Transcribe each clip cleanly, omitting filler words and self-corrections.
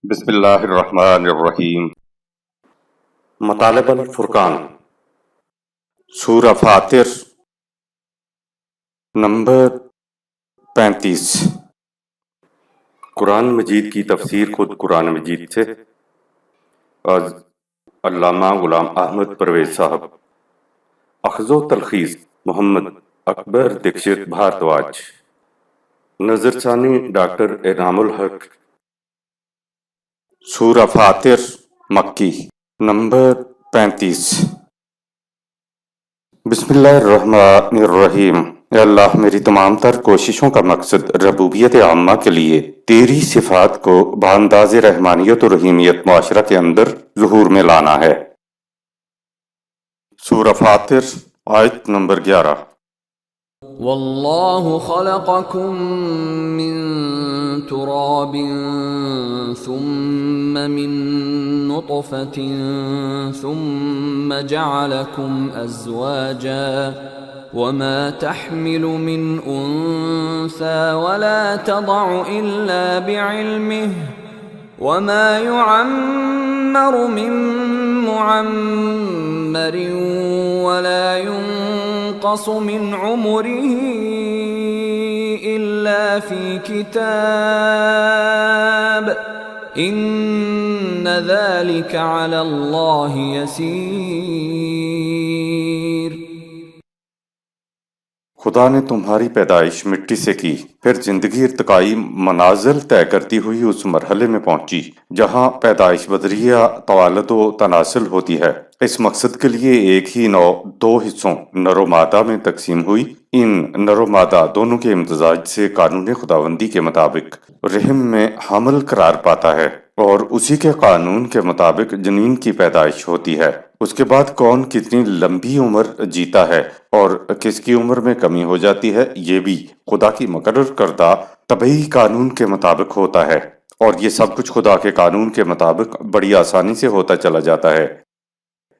بسم اللہ الرحمن الرحیم۔ مطالب الفرقان، سورہ فاتر، نمبر 35۔ قرآن مجید کی تفسیر خود قرآن مجید سے، از علامہ غلام احمد پرویز صاحب۔ اخذ و تلخیص محمد اکبر دکشت بھارتواج، نظر ثانی ڈاکٹر انعام الحق۔ سورہ فاتر مکی، نمبر 35۔ بسم اللہ الرحمن الرحیم۔ اے اللہ، میری تمام تر کوششوں کا مقصد ربوبیت عامہ کے لیے تیری صفات کو بانداز رحمانیت و رحیمیت معاشرہ کے اندر ظہور میں لانا ہے۔ سورہ فاتر آیت نمبر 11۔ واللہ خلقکم من تراب ثم من نطفة ثم جعلکم ازواجا وما تحمل من انثى ولا تضع الا بعلمه وما يعمر من معمر ولا ينقص من عمره إلا في كتاب إن ذلك على الله يسير۔ خدا نے تمہاری پیدائش مٹی سے کی، پھر زندگی ارتقائی منازل طے کرتی ہوئی اس مرحلے میں پہنچی جہاں پیدائش بدریہ توالد و تناسل ہوتی ہے۔ اس مقصد کے لیے ایک ہی نوع دو حصوں نر و مادہ میں تقسیم ہوئی۔ ان نر و مادہ دونوں کے امتزاج سے قانون خداوندی کے مطابق رحم میں حمل قرار پاتا ہے اور اسی کے قانون کے مطابق جنین کی پیدائش ہوتی ہے۔ اس کے بعد کون کتنی لمبی عمر جیتا ہے اور کس کی عمر میں کمی ہو جاتی ہے، یہ بھی خدا کی مقرر کردہ طبعی قانون کے مطابق ہوتا ہے، اور یہ سب کچھ خدا کے قانون کے مطابق بڑی آسانی سے ہوتا چلا جاتا ہے۔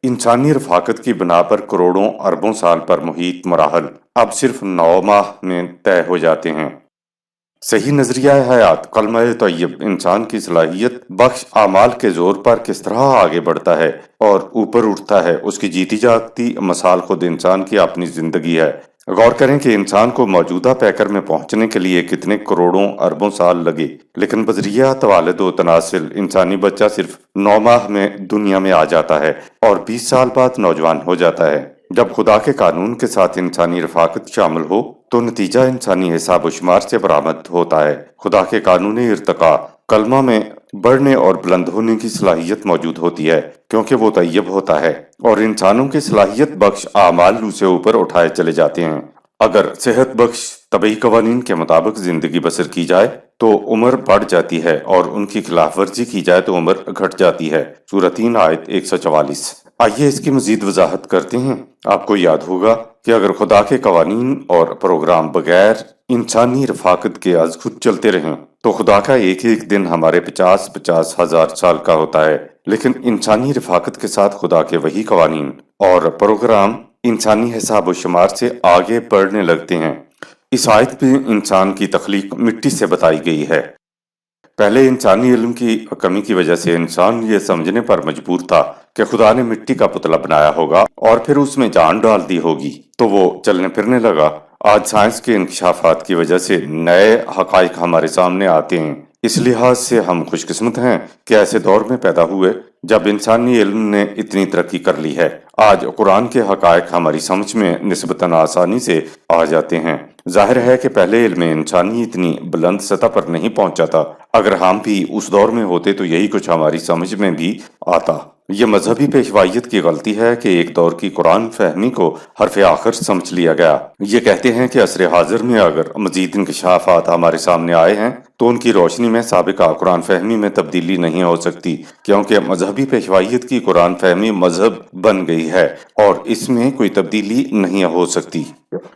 انسانی رفاقت کی بنا پر کروڑوں اربوں سال پر محیط مراحل اب صرف 9 ماہ میں طے ہو جاتے ہیں۔ صحیح نظریہ حیات کلمہ طیب انسان کی صلاحیت بخش اعمال کے زور پر کس طرح آگے بڑھتا ہے اور اوپر اٹھتا ہے، اس کی جیتی جاگتی مثال خود انسان کی اپنی زندگی ہے۔ غور کریں کہ انسان کو موجودہ پیکر میں پہنچنے کے لیے کتنے کروڑوں اربوں سال لگے، لیکن بذریعہ توالد و تناسل انسانی بچہ صرف 9 ماہ میں دنیا میں آ جاتا ہے اور 20 سال بعد نوجوان ہو جاتا ہے۔ جب خدا کے قانون کے ساتھ انسانی رفاقت شامل ہو تو نتیجہ انسانی حساب و شمار سے برآمد ہوتا ہے۔ خدا کے قانون ارتقاء کلمہ میں بڑھنے اور بلند ہونے کی صلاحیت موجود ہوتی ہے، کیونکہ وہ طیب ہوتا ہے اور انسانوں کی صلاحیت بخش اعمال اسے اوپر اٹھائے چلے جاتے ہیں۔ اگر صحت بخش طبعی قوانین کے مطابق زندگی بسر کی جائے تو عمر بڑھ جاتی ہے اور ان کی خلاف ورزی کی جائے تو عمر گھٹ جاتی ہے۔ سورہ 3 آیت 144۔ آئیے اس کی مزید وضاحت کرتے ہیں۔ آپ کو یاد ہوگا کہ اگر خدا کے قوانین اور پروگرام بغیر انسانی رفاقت کے از خود چلتے رہیں تو خدا کا ایک ایک دن ہمارے 50 ہزار سال کا ہوتا ہے، لیکن انسانی رفاقت کے ساتھ خدا کے وہی قوانین اور پروگرام انسانی حساب و شمار سے آگے بڑھنے لگتے ہیں۔ اس آیت میں انسان کی تخلیق مٹی سے بتائی گئی ہے۔ پہلے انسانی علم کی کمی کی وجہ سے انسان یہ سمجھنے پر مجبور تھا کہ خدا نے مٹی کا پتلا بنایا ہوگا اور پھر اس میں جان ڈال دی ہوگی تو وہ چلنے پھرنے لگا۔ آج سائنس کے انکشافات کی وجہ سے نئے حقائق ہمارے سامنے آتے ہیں۔ اس لحاظ سے ہم خوش قسمت ہیں کہ ایسے دور میں پیدا ہوئے جب انسانی علم نے اتنی ترقی کر لی ہے۔ آج قرآن کے حقائق ہماری سمجھ میں نسبتاً آسانی سے آ جاتے ہیں۔ ظاہر ہے کہ پہلے علم انسانی اتنی بلند سطح پر نہیں پہنچا تھا۔ اگر ہم بھی اس دور میں ہوتے تو یہی کچھ ہماری سمجھ میں بھی آتا۔ یہ مذہبی پیشوائیت کی غلطی ہے کہ ایک دور کی قرآن فہمی کو حرف آخر سمجھ لیا گیا۔ یہ کہتے ہیں کہ عصر حاضر میں اگر مزید انکشافات ہمارے سامنے آئے ہیں تو ان کی روشنی میں سابقہ قرآن فہمی میں تبدیلی نہیں ہو سکتی، کیونکہ مذہبی پیشوائیت کی قرآن فہمی مذہب بن گئی ہے اور اس میں کوئی تبدیلی نہیں ہو سکتی۔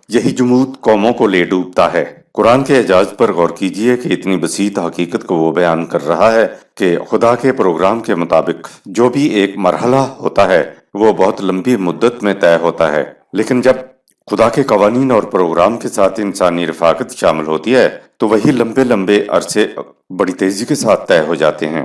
یہی جمود قوموں کو لے ڈوبتا ہے۔ قرآن کے اعجاز پر غور کیجئے کہ اتنی بسیط حقیقت کو وہ بیان کر رہا ہے کہ خدا کے پروگرام کے مطابق جو بھی ایک مرحلہ ہوتا ہے وہ بہت لمبی مدت میں طے ہوتا ہے، لیکن جب خدا کے قوانین اور پروگرام کے ساتھ انسانی رفاقت شامل ہوتی ہے تو وہی لمبے عرصے بڑی تیزی کے ساتھ طے ہو جاتے ہیں۔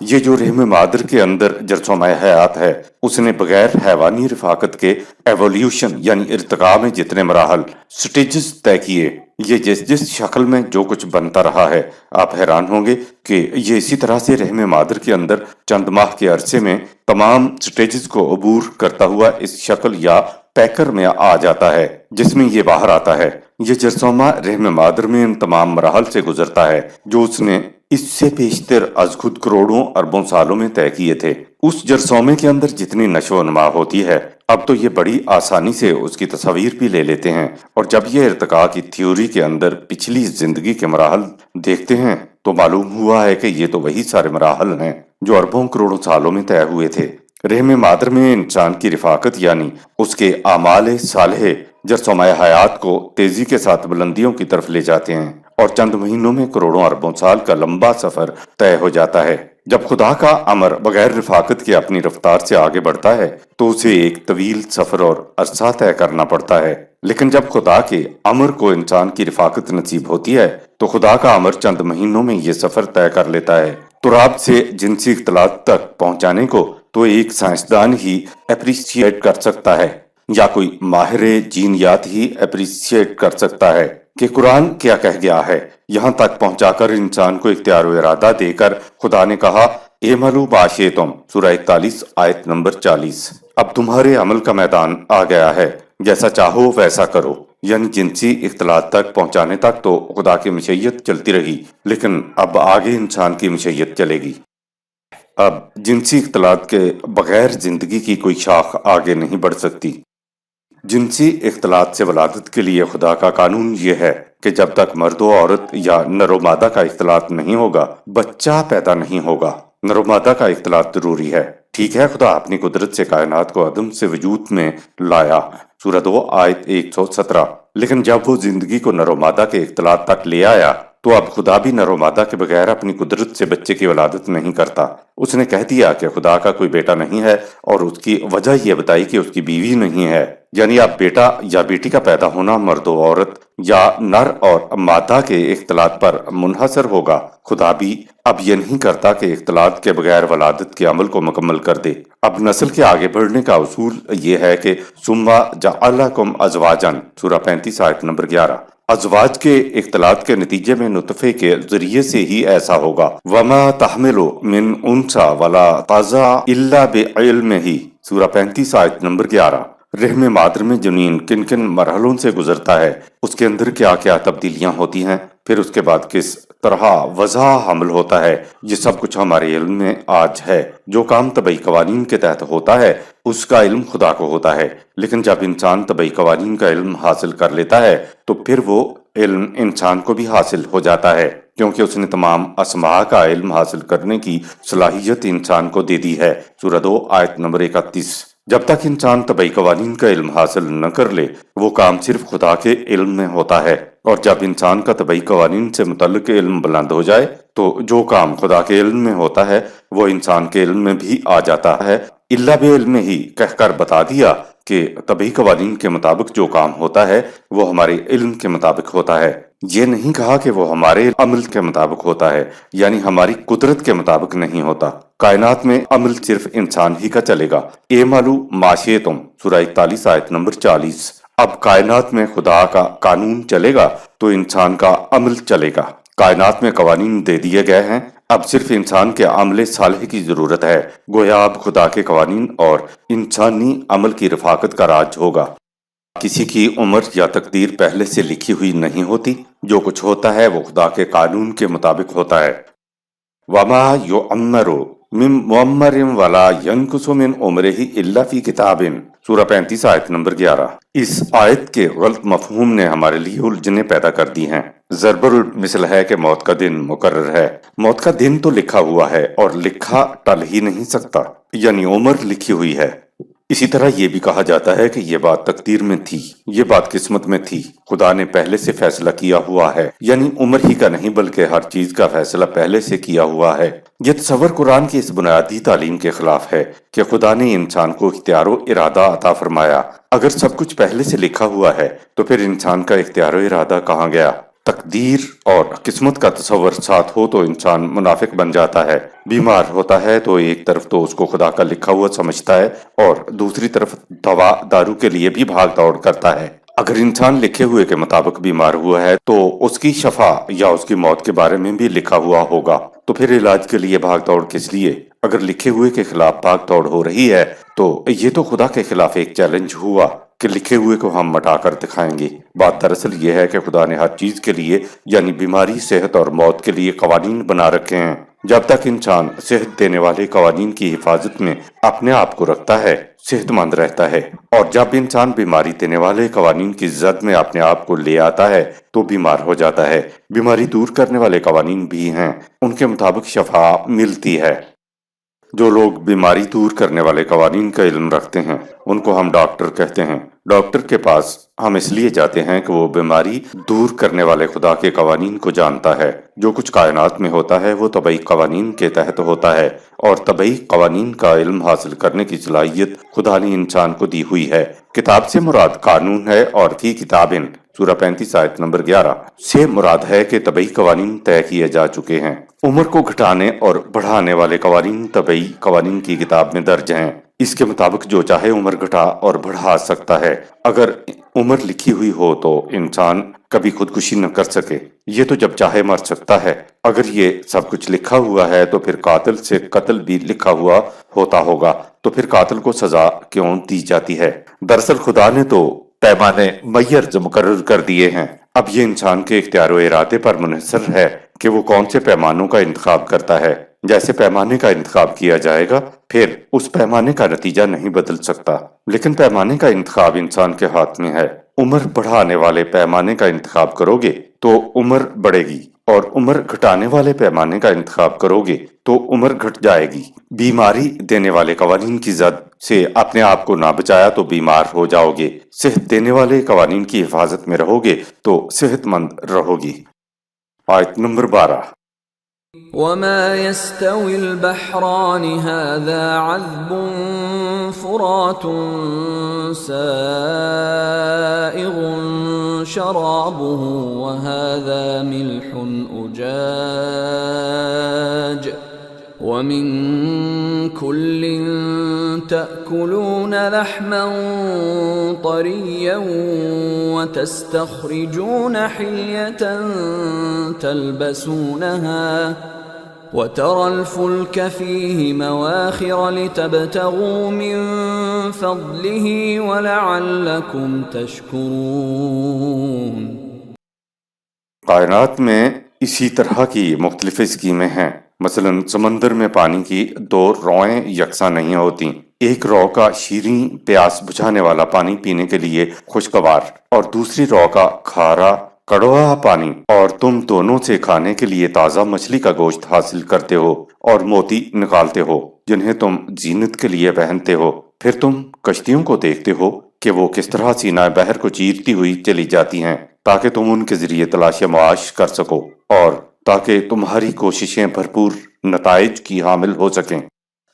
یہ جو رحم مادر کے اندر جرثومہ حیات ہے اس نے بغیر حیوانی رفاقت کے ایولیوشن یعنی ارتقاء میں جتنے مراحل سٹیجز طے کیے، یہ جس جس شکل میں جو کچھ بنتا رہا ہے، آپ حیران ہوں گے کہ یہ اسی طرح سے رحم مادر کے اندر چند ماہ کے عرصے میں تمام سٹیجز کو عبور کرتا ہوا اس شکل یا پیکر میں آ جاتا ہے جس میں یہ باہر آتا ہے۔ یہ جرثومہ رحم مادر میں ان تمام مراحل سے گزرتا ہے جو اس نے اس سے بیشتر از خود کروڑوں اربوں سالوں میں طے کیے تھے۔ اس جرثومے کے اندر جتنی نشو و نما ہوتی ہے اب تو یہ بڑی آسانی سے اس کی تصاویر بھی لے لیتے ہیں، اور جب یہ ارتقاء کی تھیوری کے اندر پچھلی زندگی کے مراحل دیکھتے ہیں تو معلوم ہوا ہے کہ یہ تو وہی سارے مراحل ہیں جو اربوں کروڑوں سالوں میں طے ہوئے تھے۔ رحم مادر میں انسان کی رفاقت یعنی اس کے اعمال صالح جرثومہ حیات کو تیزی کے ساتھ بلندیوں کی طرف لے جاتے ہیں، اور چند مہینوں میں کروڑوں اربوں سال کا لمبا سفر طے ہو جاتا ہے۔ جب خدا کا امر بغیر رفاقت کے اپنی رفتار سے آگے بڑھتا ہے تو اسے ایک طویل سفر اور عرصہ طے کرنا پڑتا ہے، لیکن جب خدا کے امر کو انسان کی رفاقت نصیب ہوتی ہے تو خدا کا امر چند مہینوں میں یہ سفر طے کر لیتا ہے۔ تراب سے جنسی اختلاط تک پہنچانے کو تو ایک سائنسدان ہی اپریشیٹ کر سکتا ہے، یا کوئی ماہر جینیات ہی اپریشیٹ کر سکتا ہے کہ قرآن کیا کہہ گیا ہے۔ یہاں تک پہنچا کر انسان کو اختیار و ارادہ دے کر خدا نے کہا اعملوا ما شئتم، سورہ 41 آیت نمبر 40، اب تمہارے عمل کا میدان آ گیا ہے، جیسا چاہو ویسا کرو۔ یعنی جنسی اختلاط تک پہنچانے تک تو خدا کی مشیت چلتی رہی، لیکن اب آگے انسان کی مشیت چلے گی۔ اب جنسی اختلاط کے بغیر زندگی کی کوئی شاخ آگے نہیں بڑھ سکتی۔ جنسی اختلاط سے ولادت کے لیے خدا کا قانون یہ ہے کہ جب تک مرد و عورت یا نر و مادہ کا اختلاط نہیں ہوگا بچہ پیدا نہیں ہوگا۔ نر و مادہ کا اختلاط ضروری ہے۔ ٹھیک ہے، خدا اپنی قدرت سے کائنات کو عدم سے وجود میں لایا، سورہ 2 آیت 117، لیکن جب وہ زندگی کو نر و مادہ کے اختلاط تک لے آیا تو اب خدا بھی نر و مادہ کے بغیر اپنی قدرت سے بچے کی ولادت نہیں کرتا۔ اس نے کہہ دیا کہ خدا کا کوئی بیٹا نہیں ہے، اور اس کی وجہ یہ بتائی کہ اس کی بیوی نہیں ہے، یعنی اب بیٹا یا بیٹی کا پیدا ہونا مرد و عورت یا نر اور مادہ کے اختلاط پر منحصر ہوگا۔ خدا بھی اب یہ نہیں کرتا کہ اختلاط کے بغیر ولادت کے عمل کو مکمل کر دے۔ اب نسل کے آگے بڑھنے کا اصول یہ ہے کہ ثم جعلکم ازواجا، سورہ 35 آیت نمبر 11، ازواج کے اختلاط کے نتیجے میں نطفے کے ذریعے سے ہی ایسا ہوگا۔ وما تحمل من انثى ولا تضع الا بعلمہ، سورہ 35 آیت نمبر 11۔ رحم مادر میں جنین کن کن مرحلوں سے گزرتا ہے، اس کے اندر کیا کیا تبدیلیاں ہوتی ہیں، پھر اس کے بعد کس طرح وضع حمل ہوتا ہے، یہ سب کچھ ہمارے علم میں آج ہے۔ جو کام طبعی قوانین کے تحت ہوتا ہے اس کا علم خدا کو ہوتا ہے، لیکن جب انسان طبعی قوانین کا علم حاصل کر لیتا ہے تو پھر وہ علم انسان کو بھی حاصل ہو جاتا ہے، کیونکہ اس نے تمام اسماء کا علم حاصل کرنے کی صلاحیت انسان کو دے دی ہے، سورہ 2 آیت نمبر 31۔ جب تک انسان طبعی قوانین کا علم حاصل نہ کر لے وہ کام صرف خدا کے علم میں ہوتا ہے، اور جب انسان کا طبعی قوانین سے متعلق علم بلند ہو جائے تو جو کام خدا کے علم میں ہوتا ہے وہ انسان کے علم میں بھی آ جاتا ہے۔ الا بعلمہ ہی کہہ کر بتا دیا کہ طبعی قوانین کے مطابق جو کام ہوتا ہے وہ ہمارے علم کے مطابق ہوتا ہے، یہ نہیں کہا کہ وہ ہمارے عمل کے مطابق ہوتا ہے، یعنی ہماری قدرت کے مطابق نہیں ہوتا۔ کائنات میں عمل صرف انسان ہی کا چلے گا۔ اعملوا ما شئتم، سورہ 41 آیت نمبر 40۔ اب کائنات میں خدا کا قانون چلے گا تو انسان کا عمل چلے گا۔ کائنات میں قوانین دے دیے گئے ہیں، اب صرف انسان کے عمل صالح کی ضرورت ہے۔ گویا اب خدا کے قوانین اور انسانی عمل کی رفاقت کا راج ہوگا۔ کسی کی عمر یا تقدیر پہلے سے لکھی ہوئی نہیں ہوتی، جو کچھ ہوتا ہے وہ خدا کے قانون کے مطابق ہوتا ہے۔ وما یعمر من معمر ولا ینقص من عمرہ الا فی کتاب، سورہ 35 آیت نمبر 11۔ اس آیت کے غلط مفہوم نے ہمارے لیے الجھنیں پیدا کر دی ہیں۔ ضرب المثل ہے کہ موت کا دن مقرر ہے۔ موت کا دن تو لکھا ہوا ہے اور لکھا ٹل ہی نہیں سکتا، یعنی عمر لکھی ہوئی ہے۔ اسی طرح یہ بھی کہا جاتا ہے کہ یہ بات تقدیر میں تھی، یہ بات قسمت میں تھی، خدا نے پہلے سے فیصلہ کیا ہوا ہے، یعنی عمر ہی کا نہیں بلکہ ہر چیز کا فیصلہ پہلے سے کیا ہوا ہے۔ یہ تصور قرآن کی اس بنیادی تعلیم کے خلاف ہے کہ خدا نے انسان کو اختیار و ارادہ عطا فرمایا۔ اگر سب کچھ پہلے سے لکھا ہوا ہے تو پھر انسان کا اختیار و ارادہ کہاں گیا؟ تقدیر اور قسمت کا تصور ساتھ ہو تو انسان منافق بن جاتا ہے۔ بیمار ہوتا ہے تو ایک طرف تو اس کو خدا کا لکھا ہوا سمجھتا ہے اور دوسری طرف دوا دارو کے لیے بھی بھاگ دوڑ کرتا ہے۔ اگر انسان لکھے ہوئے کے مطابق بیمار ہوا ہے تو اس کی شفا یا اس کی موت کے بارے میں بھی لکھا ہوا ہوگا، تو پھر علاج کے لیے بھاگ دوڑ کس لیے؟ اگر لکھے ہوئے کے خلاف بھاگ دوڑ ہو رہی ہے تو یہ تو خدا کے خلاف ایک چیلنج ہوا کہ لکھے ہوئے کو ہم مٹا کر دکھائیں گے۔ بات دراصل یہ ہے کہ خدا نے ہر چیز کے لیے یعنی بیماری، صحت اور موت کے لیے قوانین بنا رکھے ہیں۔ جب تک انسان صحت دینے والے قوانین کی حفاظت میں اپنے آپ کو رکھتا ہے، صحت مند رہتا ہے، اور جب انسان بیماری دینے والے قوانین کی زد میں اپنے آپ کو لے آتا ہے تو بیمار ہو جاتا ہے۔ بیماری دور کرنے والے قوانین بھی ہیں، ان کے مطابق شفا ملتی ہے۔ جو لوگ بیماری دور کرنے والے قوانین کا علم رکھتے ہیں ان کو ہم ڈاکٹر کہتے ہیں۔ ڈاکٹر کے پاس ہم اس لیے جاتے ہیں کہ وہ بیماری دور کرنے والے خدا کے قوانین کو جانتا ہے۔ جو کچھ کائنات میں ہوتا ہے وہ طبعی قوانین کے تحت ہوتا ہے، اور طبعی قوانین کا علم حاصل کرنے کی صلاحیت خدا نے انسان کو دی ہوئی ہے۔ کتاب سے مراد قانون ہے، اور فی کتابن سورہ 35 آیت نمبر 11 سے مراد ہے کہ طبعی قوانین طے کیے جا چکے ہیں۔ عمر کو گھٹانے اور بڑھانے والے قوانین طبعی قوانین کی کتاب میں درج ہیں۔ اس کے مطابق جو چاہے عمر گھٹا اور بڑھا سکتا ہے۔ اگر عمر لکھی ہوئی ہو تو انسان کبھی خودکشی نہ کر سکے، یہ تو جب چاہے مر سکتا ہے۔ اگر یہ سب کچھ لکھا ہوا ہے تو پھر قاتل سے قتل بھی لکھا ہوا ہوتا ہوگا، تو پھر قاتل کو سزا کیوں دی جاتی ہے؟ دراصل خدا نے تو پیمانے معیار مقرر کر دیے ہیں۔ اب یہ انسان کے اختیار و ارادے پر منحصر ہے کہ وہ کون سے پیمانوں کا انتخاب کرتا ہے۔ جیسے پیمانے کا انتخاب کیا جائے گا، پھر اس پیمانے کا نتیجہ نہیں بدل سکتا، لیکن پیمانے کا انتخاب انسان کے ہاتھ میں ہے۔ عمر بڑھانے والے پیمانے کا انتخاب کرو گے تو عمر بڑھے گی، اور عمر گھٹانے والے پیمانے کا انتخاب کرو گے تو عمر گھٹ جائے گی۔ بیماری دینے والے قوانین کی زد سے اپنے آپ کو نہ بچایا تو بیمار ہو جاؤ گے، صحت دینے والے قوانین کی حفاظت میں رہو گے تو صحت مند رہو گی۔ آیت نمبر 12۔ وما يستوي البحران هذا عذب فرات سائغ شرابه وهذا ملح أجاج ومن كل تأكلون لحما طريا وتستخرجون حلية تلبسونها وترى الفلك فيه مواخر لتبتغوا من فضله ولعلكم تشكرون۔ کائنات میں اسی طرح کی مختلف اسکیمیں ہیں۔ مثلا سمندر میں پانی کی دو روئیں یکساں نہیں ہوتی۔ ایک رو کا شیریں پیاس بجھانے والا پانی پینے کے لیے خوشگوار، اور دوسری رو کا کھارا کڑوا پانی، اور تم دونوں سے کھانے کے لیے تازہ مچھلی کا گوشت حاصل کرتے ہو اور موتی نکالتے ہو جنہیں تم زینت کے لیے پہنتے ہو۔ پھر تم کشتیوں کو دیکھتے ہو کہ وہ کس طرح سینہ بحر کو چیرتی ہوئی چلی جاتی ہیں تاکہ تم ان کے ذریعے تلاش معاش کر سکو، اور تاکہ تمہاری کوششیں بھرپور نتائج کی حامل ہو سکیں۔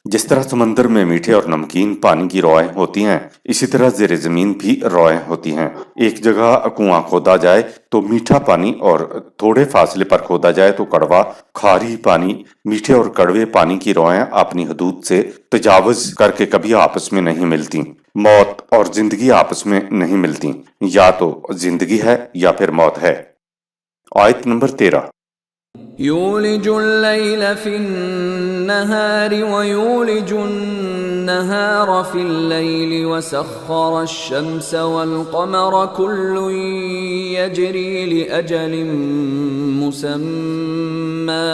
جس طرح سمندر میں میٹھے اور نمکین پانی کی روئیں ہوتی ہیں، اسی طرح زیر زمین بھی روئیں ہوتی ہیں۔ ایک جگہ کنواں کھودا جائے تو میٹھا پانی، اور تھوڑے فاصلے پر کھودا جائے تو کڑوا کھاری پانی۔ میٹھے اور کڑوے پانی کی روئیں اپنی حدود سے تجاوز کر کے کبھی آپس میں نہیں ملتی۔ موت اور زندگی آپس میں نہیں ملتی، یا تو زندگی ہے یا پھر موت ہے۔ آیت نمبر 13۔ يولج الليل في النهار ويولج النهار في الليل وسخر الشمس والقمر كل يجري لأجل مسمى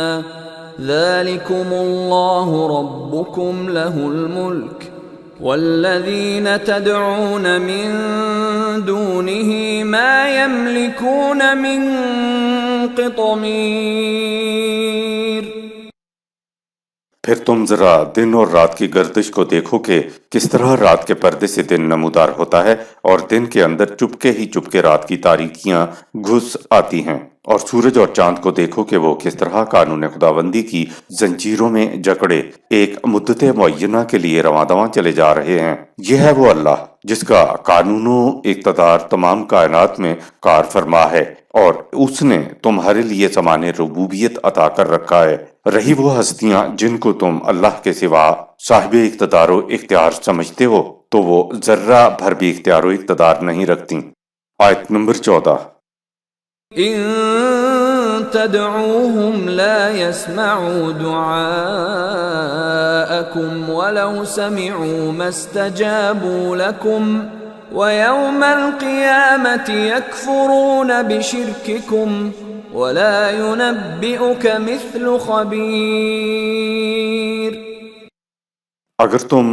ذلكم الله ربكم له الملك والذين تدعون من دونه ما يملكون من قطمیر۔ پھر تم ذرا دن اور رات کی گردش کو دیکھو کہ کس طرح رات کے پردے سے دن نمودار ہوتا ہے اور دن کے اندر چپکے ہی چپکے رات کی تاریکیاں گھس آتی ہیں۔ اور سورج اور چاند کو دیکھو کہ وہ کس طرح قانون خداوندی کی زنجیروں میں جکڑے ایک مدت معینہ کے لیے رواں دواں چلے جا رہے ہیں۔ یہ ہے وہ اللہ جس کا قانون و اقتدار تمام کائنات میں کار فرما ہے، اور اس نے تمہارے لیے زمان ربوبیت عطا کر رکھا ہے۔ رہی وہ ہستیاں جن کو تم اللہ کے سوا صاحب اقتدار و اختیار سمجھتے ہو تو وہ ذرہ بھر بھی اختیار و اقتدار نہیں رکھتی۔ آیت نمبر 14۔ إن تدعوهم لا يسمعوا دعاءكم ولو سمعوا ما استجابوا لكم ويوم القيامة يكفرون بشرككم ولا ينبئك مثل خبير۔ اگر تم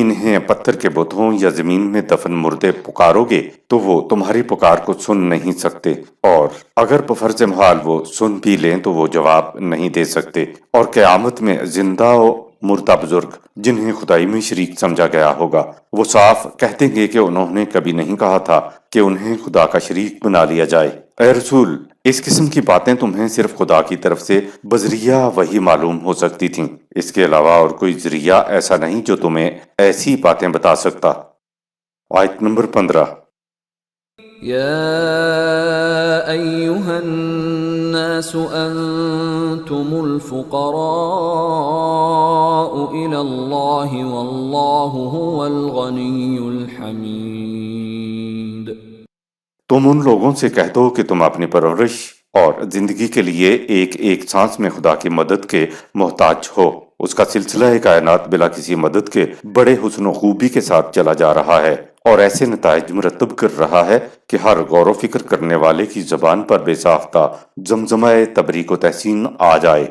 انہیں پتھر کے بتوں یا زمین میں دفن مردے پکارو گے تو وہ تمہاری پکار کو سن نہیں سکتے، اور اگر بفرض محال وہ سن بھی لیں تو وہ جواب نہیں دے سکتے۔ اور قیامت میں زندہ و مردہ بزرگ جنہیں خدائی میں شریک سمجھا گیا ہوگا وہ صاف کہہ دیں گے کہ انہوں نے کبھی نہیں کہا تھا کہ انہیں خدا کا شریک بنا لیا جائے۔ اے رسول، اس قسم کی باتیں تمہیں صرف خدا کی طرف سے بذریعہ وحی معلوم ہو سکتی تھیں، اس کے علاوہ اور کوئی ذریعہ ایسا نہیں جو تمہیں ایسی باتیں بتا سکتا۔ آیت نمبر 15۔ يا أيها الناس أنتم الفقراء إلى الله والله هو الغني الحميد۔ تم ان لوگوں سے کہہ دو کہ تم اپنی پرورش اور زندگی کے لیے ایک ایک سانس میں خدا کی مدد کے محتاج ہو۔ اس کا سلسلہ کائنات بلا کسی مدد کے بڑے حسن و خوبی کے ساتھ چلا جا رہا ہے، اور ایسے نتائج مرتب کر رہا ہے کہ ہر غور و فکر کرنے والے کی زبان پر بے ساختہ زمزمہ تبریک و تحسین آ جائے۔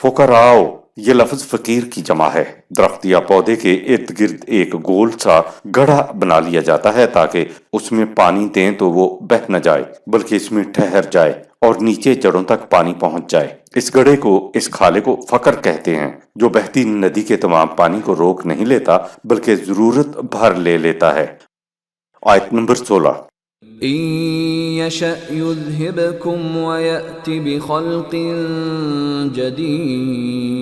فقراء، یہ لفظ فقیر کی جمع ہے۔ درخت یا پودے کے ارد گرد ایک گول سا گڑھا بنا لیا جاتا ہے تاکہ اس میں پانی دیں تو وہ بہہ نہ جائے بلکہ اس میں ٹھہر جائے اور نیچے جڑوں تک پانی پہنچ جائے۔ اس گڑھے کو، اس کھالے کو فقر کہتے ہیں، جو بہتی ندی کے تمام پانی کو روک نہیں لیتا بلکہ ضرورت بھر لے لیتا ہے۔ آیت نمبر 16۔ إن يشأ يذهبكم ويأت بخلق جديد۔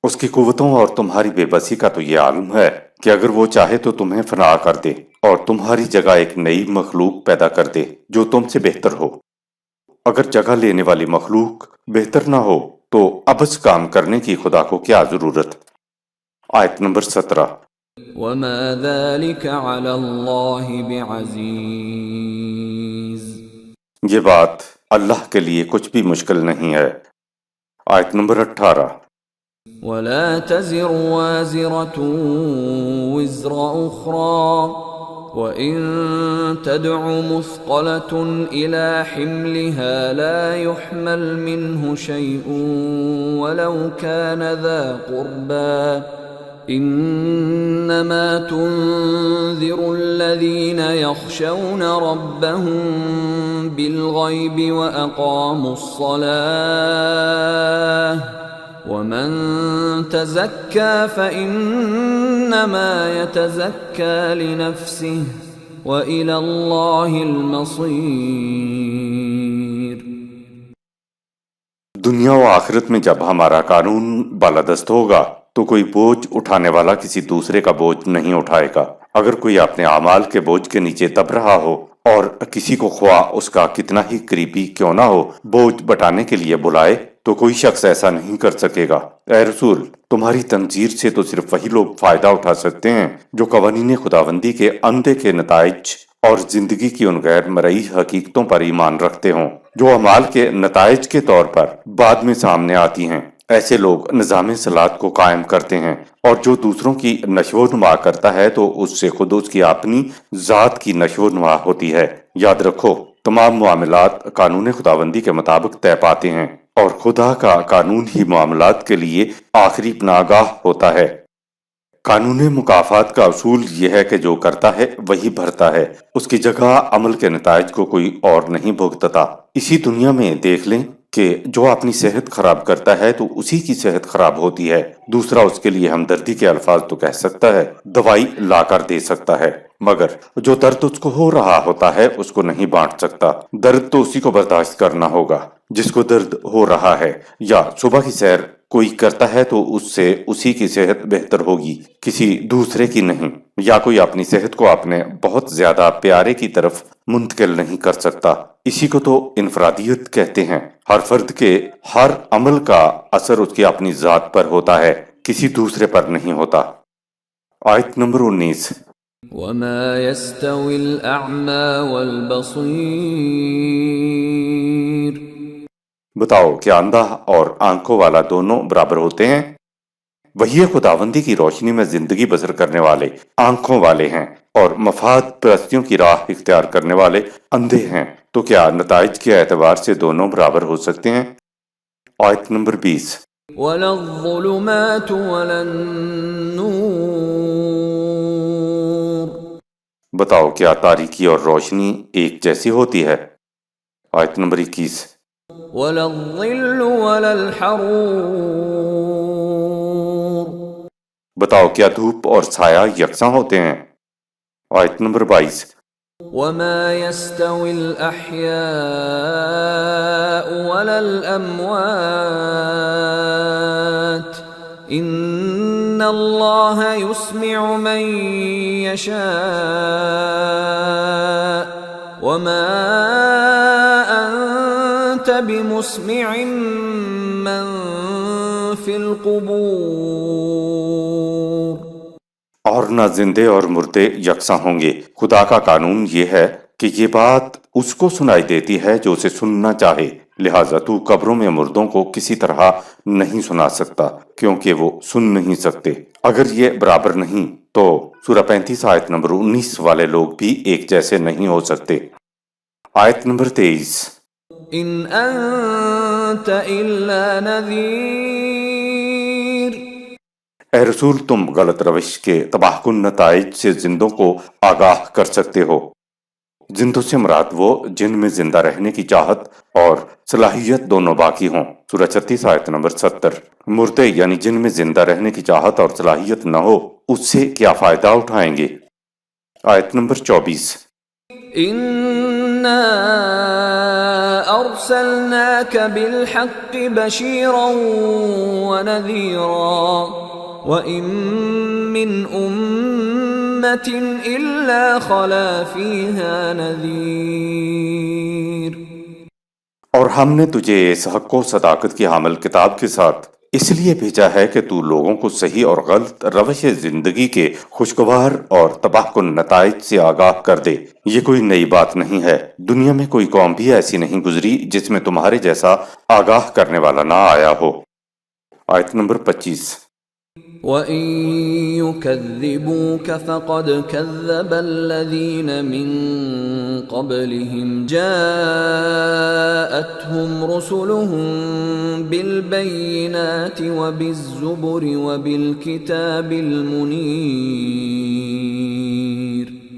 اس کی قوتوں اور تمہاری بے بسی کا تو یہ عالم ہے کہ اگر وہ چاہے تو تمہیں فنا کر دے اور تمہاری جگہ ایک نئی مخلوق پیدا کر دے جو تم سے بہتر ہو۔ اگر جگہ لینے والی مخلوق بہتر نہ ہو تو ابس کام کرنے کی خدا کو کیا ضرورت۔ آیت نمبر 17۔ وما ذلك على الله بعزيز۔ یہ بات اللہ کے لیے کچھ بھی مشکل نہیں ہے۔ آیت نمبر 18۔ ولا تزر وازرة وزر أخرى وإن تدع مثقلة إلى حملها لا يحمل منه شيء ولو كان ذا قربى انما تنذر الذين يخشون ربهم بالغيب واقاموا الصلاة ومن تزكى فانما يتزكى لنفسه والى الله المصير۔ دنیا و آخرت میں جب ہمارا قانون بالادست ہوگا تو کوئی بوجھ اٹھانے والا کسی دوسرے کا بوجھ نہیں اٹھائے گا۔ اگر کوئی اپنے اعمال کے بوجھ کے نیچے دب رہا ہو اور کسی کو خواہ اس کا کتنا ہی قریبی کیوں نہ ہو بوجھ بٹانے کے لیے بلائے تو کوئی شخص ایسا نہیں کر سکے گا۔ اے رسول، تمہاری تنظیر سے تو صرف وہی لوگ فائدہ اٹھا سکتے ہیں جو قوانین خداوندی کے اندھے کے نتائج اور زندگی کی ان غیر مرئی حقیقتوں پر ایمان رکھتے ہوں جو اعمال کے نتائج کے طور پر بعد میں سامنے آتی ہیں۔ ایسے لوگ نظام صلاحت کو قائم کرتے ہیں، اور جو دوسروں کی نشو و نما کرتا ہے تو اس سے خود اس کی اپنی ذات کی نشو و نما ہوتی ہے۔ یاد رکھو، تمام معاملات قانون خداوندی کے مطابق طے پاتے ہیں، اور خدا کا قانون ہی معاملات کے لیے آخری پناہگاہ ہوتا ہے۔ قانون مکافات کا اصول یہ ہے کہ جو کرتا ہے وہی بھرتا ہے، اس کی جگہ عمل کے نتائج کو کوئی اور نہیں بھگتتا۔ اسی دنیا میں دیکھ لیں کہ جو اپنی صحت خراب کرتا ہے تو اسی کی صحت خراب ہوتی ہے، دوسرا اس کے لیے ہمدردی کے الفاظ تو کہہ سکتا ہے، دوائی لا کر دے سکتا ہے، مگر جو درد اس کو ہو رہا ہوتا ہے اس کو نہیں بانٹ سکتا۔ درد تو اسی کو برداشت کرنا ہوگا جس کو درد ہو رہا ہے، یا صبح کی سیر کوئی کرتا ہے تو اس سے اسی کی صحت بہتر ہوگی، کسی دوسرے کی نہیں، یا کوئی اپنی صحت کو اپنے بہت زیادہ پیارے کی طرف منتقل نہیں کر سکتا۔ اسی کو تو انفرادیت کہتے ہیں۔ ہر فرد کے ہر عمل کا اثر اس کی اپنی ذات پر ہوتا ہے، کسی دوسرے پر نہیں ہوتا۔ آیت نمبر 19۔ وما يستوي الأعمى والبصير بتاؤ کیا اندھا اور آنکھوں والا دونوں برابر ہوتے ہیں؟ وہی خداوندی کی روشنی میں زندگی بسر کرنے والے آنکھوں والے ہیں اور مفاد پرستیوں کی راہ اختیار کرنے والے اندھے ہیں، تو کیا نتائج کے اعتبار سے دونوں برابر ہو سکتے ہیں؟ آیت نمبر 20۔ ولا الظلمات ولا النور بتاؤ کیا تاریکی اور روشنی ایک جیسی ہوتی ہے؟ آیت نمبر 21۔ ولا الظل ولا الحرور بتاؤ کیا دھوپ اور سایہ یکساں ہوتے ہیں؟ آیت نمبر 22۔ وما يستوي الأحياء ولا الأموات إن الله يسمع من يشاء وما أنت بمسمع من في القبور اور نہ زندے اور مردے یکساں ہوں گے۔ خدا کا قانون یہ ہے کہ یہ بات اس کو سنائی دیتی ہے جو اسے سننا چاہے، لہٰذا تو قبروں میں مردوں کو کسی طرح نہیں سنا سکتا کیونکہ وہ سن نہیں سکتے۔ اگر یہ برابر نہیں تو سورہ 35 آیت نمبر 19 والے لوگ بھی ایک جیسے نہیں ہو سکتے۔ آیت نمبر 23۔ ان انت الا نذیر اے رسول تم غلط روش کے تباہ کن نتائج سے زندوں کو آگاہ کر سکتے ہو۔ زندوں سے مراد وہ جن میں زندہ رہنے کی چاہت اور صلاحیت دونوں باقی ہوں، سورہ 36 آیت نمبر 70۔ مردے یعنی جن میں زندہ رہنے کی چاہت اور صلاحیت نہ ہو، اس سے کیا فائدہ اٹھائیں گے؟ آیت نمبر 24۔ انا ارسلناک بالحق بشیرا ونذیرا وَإِن مِّنْ أُمَّةٍ إِلَّا خَلَا فِيهَا نَذِيرٌ۔ اور ہم نے تجھے اس حق و صداقت کی حامل کتاب کے ساتھ اس لیے بھیجا ہے کہ تو لوگوں کو صحیح اور غلط روش زندگی کے خوشگوار اور تباہ کن نتائج سے آگاہ کر دے۔ یہ کوئی نئی بات نہیں ہے، دنیا میں کوئی قوم بھی ایسی نہیں گزری جس میں تمہارے جیسا آگاہ کرنے والا نہ آیا ہو۔ آیت نمبر 25۔ وَإِن يُكَذِّبُوكَ فَقَدْ كَذَّبَ الَّذِينَ مِن قَبْلِهِمْ جَاءَتْهُمْ رُسُلُهُم بِالْبَيِّنَاتِ وَبِالزُّبُرِ وَبِالْكِتَابِ الْمُنِيرِ۔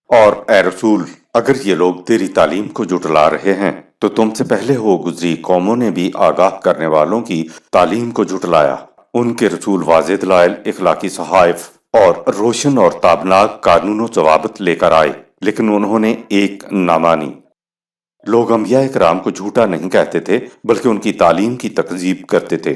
اور اے رسول، اگر یہ لوگ تیری تعلیم کو جھٹلا رہے ہیں تو تم سے پہلے ہو گزری قوموں نے بھی آگاہ کرنے والوں کی تعلیم کو جھٹلایا۔ ان کے رسول واضح دلائل، اخلاقی صحائف اور روشن اور تابناک قانون و ضوابط لے کر آئے، لیکن انہوں نے ایک نہ مانی۔ لوگ انبیاء کرام کو جھوٹا نہیں کہتے تھے بلکہ ان کی تعلیم کی تکذیب کرتے تھے۔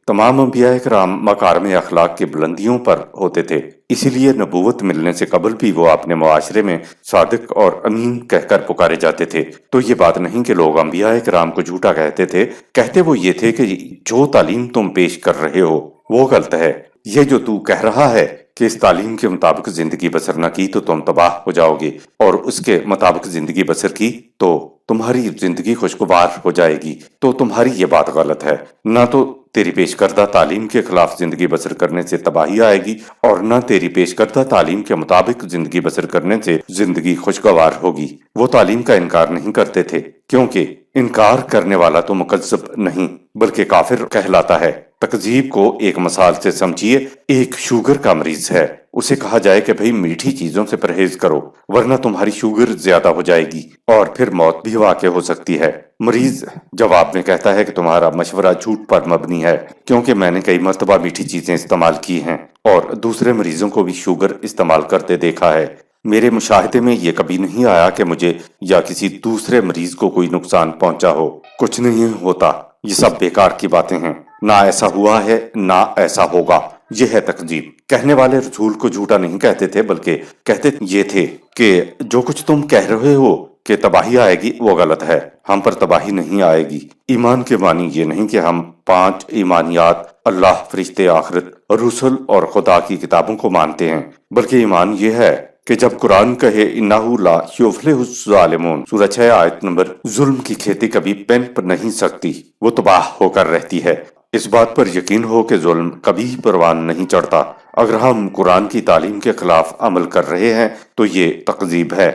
تمام انبیاء کرام مکارم اخلاق کے بلندیوں پر ہوتے تھے، اسی لیے نبوت ملنے سے قبل بھی وہ اپنے معاشرے میں صادق اور امین کہہ کر پکارے جاتے تھے۔ تو یہ بات نہیں کہ لوگ انبیاء کرام کو جھوٹا کہتے تھے، کہتے وہ یہ تھے کہ جو تعلیم تم پیش کر رہے ہو وہ غلط ہے۔ یہ جو تو کہہ رہا ہے کہ اس تعلیم کے مطابق زندگی بسر نہ کی تو تم تباہ ہو جاؤ گے، اور اس کے مطابق زندگی بسر کی تو تمہاری زندگی خوشگوار ہو جائے گی، تو تمہاری یہ بات غلط ہے۔ نہ تو تیری پیش کردہ تعلیم کے خلاف زندگی بسر کرنے سے تباہی آئے گی، اور نہ تیری پیش کردہ تعلیم کے مطابق زندگی بسر کرنے سے زندگی خوشگوار ہوگی۔ وہ تعلیم کا انکار نہیں کرتے تھے کیونکہ انکار کرنے والا تو مکذب نہیں، بلکہ کافر کہلاتا ہے۔ تکذیب کو ایک مثال سے سمجھیے، ایک شوگر کا مریض ہے، اسے کہا جائے کہ بھئی میٹھی چیزوں سے پرہیز کرو ورنہ تمہاری شوگر زیادہ ہو جائے گی اور پھر موت بھی واقع ہو سکتی ہے۔ مریض جواب میں کہتا ہے کہ تمہارا مشورہ جھوٹ پر مبنی ہے، کیونکہ میں نے کئی مرتبہ میٹھی چیزیں استعمال کی ہیں اور دوسرے مریضوں کو بھی شوگر استعمال کرتے دیکھا ہے۔ میرے مشاہدے میں یہ کبھی نہیں آیا کہ مجھے یا کسی دوسرے مریض کو کوئی نقصان پہنچا ہو۔ کچھ نہیں ہوتا، یہ سب بیکار کی باتیں ہیں، نہ ایسا ہوا ہے نہ ایسا ہوگا۔ یہ ہے تکذیب۔ کہنے والے رسول کو جھوٹا نہیں کہتے تھے، بلکہ کہتے یہ تھے کہ جو کچھ تم کہہ رہے ہو کہ تباہی آئے گی وہ غلط ہے، ہم پر تباہی نہیں آئے گی۔ ایمان کے معنی یہ نہیں کہ ہم 5 ایمانیات، اللہ، فرشتے، آخرت، رسل اور خدا کی کتابوں کو مانتے ہیں، بلکہ ایمان یہ ہے کہ جب قرآن کہے اِنَّهُ لَا يُفْلِحُ الظَّالِمُونَ، سورہ 6 آیت نمبر، ظلم کی کھیتی کبھی پنپ نہیں سکتی، وہ تباہ ہو کر رہتی ہے۔ اس بات پر یقین ہو کہ ظلم کبھی پروان نہیں چڑھتا۔ اگر ہم قرآن کی تعلیم کے خلاف عمل کر رہے ہیں تو یہ تکذیب ہے۔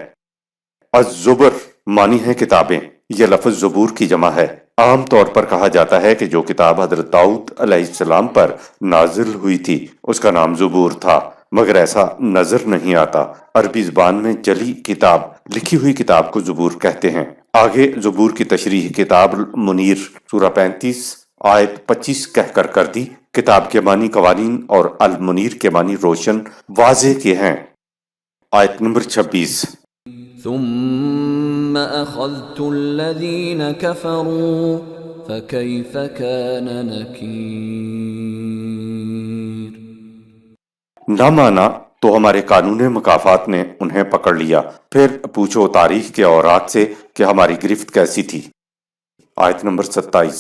الزبر معنی ہے کتابیں، یہ لفظ زبور کی جمع ہے۔ عام طور پر کہا جاتا ہے کہ جو کتاب حضرت داؤد علیہ السلام پر نازل ہوئی تھی اس کا نام زبور تھا، مگر ایسا نظر نہیں آتا۔ عربی زبان میں جلی کتاب، لکھی ہوئی کتاب کو زبور کہتے ہیں۔ آگے زبور کی تشریح کتاب المنیر سورہ 35 آیت 25 کہہ کر دی۔ کتاب کے معنی قوانین اور المنیر کے معنی روشن، واضح کے ہیں۔ آیت نمبر 26، ثم أخذت الذين كفروا فكيف كان نكير۔ نہ مانا تو ہمارے قانون مکافات نے انہیں پکڑ لیا، پھر پوچھو تاریخ کے اوراق سے کہ ہماری گرفت کیسی تھی۔ آیت نمبر 27،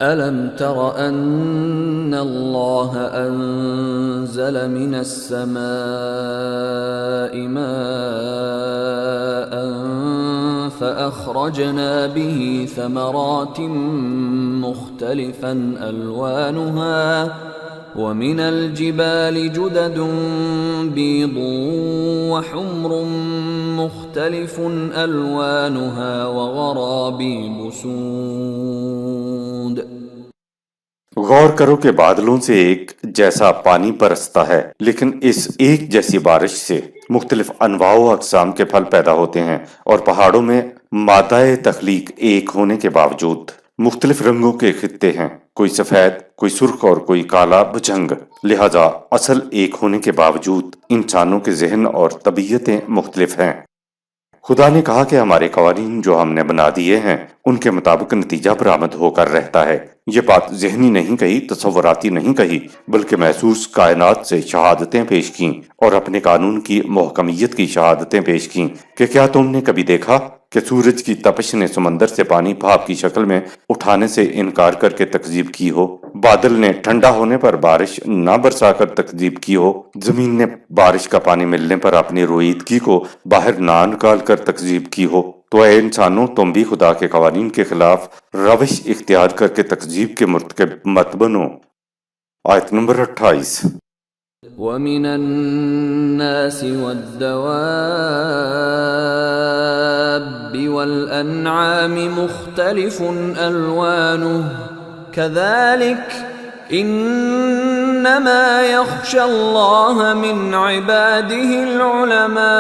أَلَمْ تَرَ أَنَّ اللَّهَ أَنزَلَ مِنَ السَّمَاءِ مَاءً فَأَخْرَجْنَا بِهِ ثَمَرَاتٍ مُخْتَلِفًا أَلْوَانُهَا وَمِنَ الْجِبَالِ جُدَدٌ بِيضٌ وَحُمْرٌ مُخْتَلِفٌ أَلْوَانُهَا وَغَرَابِيبُ سُودٌ۔ غور کرو کہ بادلوں سے ایک جیسا پانی برستا ہے، لیکن اس ایک جیسی بارش سے مختلف انواع و اقسام کے پھل پیدا ہوتے ہیں، اور پہاڑوں میں مادہ تخلیق ایک ہونے کے باوجود مختلف رنگوں کے خطے ہیں، کوئی سفید، کوئی سرخ اور کوئی کالا بھجنگ۔ لہذا اصل ایک ہونے کے باوجود انسانوں کے ذہن اور طبیعتیں مختلف ہیں۔ خدا نے کہا کہ ہمارے قوانین جو ہم نے بنا دیے ہیں ان کے مطابق نتیجہ برآمد ہو کر رہتا ہے۔ یہ بات ذہنی نہیں کہی، تصوراتی نہیں کہی، بلکہ محسوس کائنات سے شہادتیں پیش کیں اور اپنے قانون کی محکمیت کی شہادتیں پیش کیں کہ کیا تم نے کبھی دیکھا کہ سورج کی تپش نے سمندر سے پانی بھاپ کی شکل میں اٹھانے سے انکار کر کے تکذیب کی ہو؟ بادل نے ٹھنڈا ہونے پر بارش نہ برسا کر تکذیب کی ہو؟ زمین نے بارش کا پانی ملنے پر اپنی روئیدگی کو باہر نہ نکال کر تکذیب کی ہو؟ تو اے انسانوں، تم بھی خدا کے قوانین کے خلاف روش اختیار کر کے تکذیب کے مرتکب مت بنو۔ آیت نمبر 28، وَمِنَ النَّاسِ وَالدَّوَابِّ وَالْأَنْعَامِ مُخْتَلِفٌ أَلْوَانُهُ كَذَلِكَ إِنَّمَا يَخْشَى اللَّهَ مِنْ عِبَادِهِ الْعُلَمَاءُ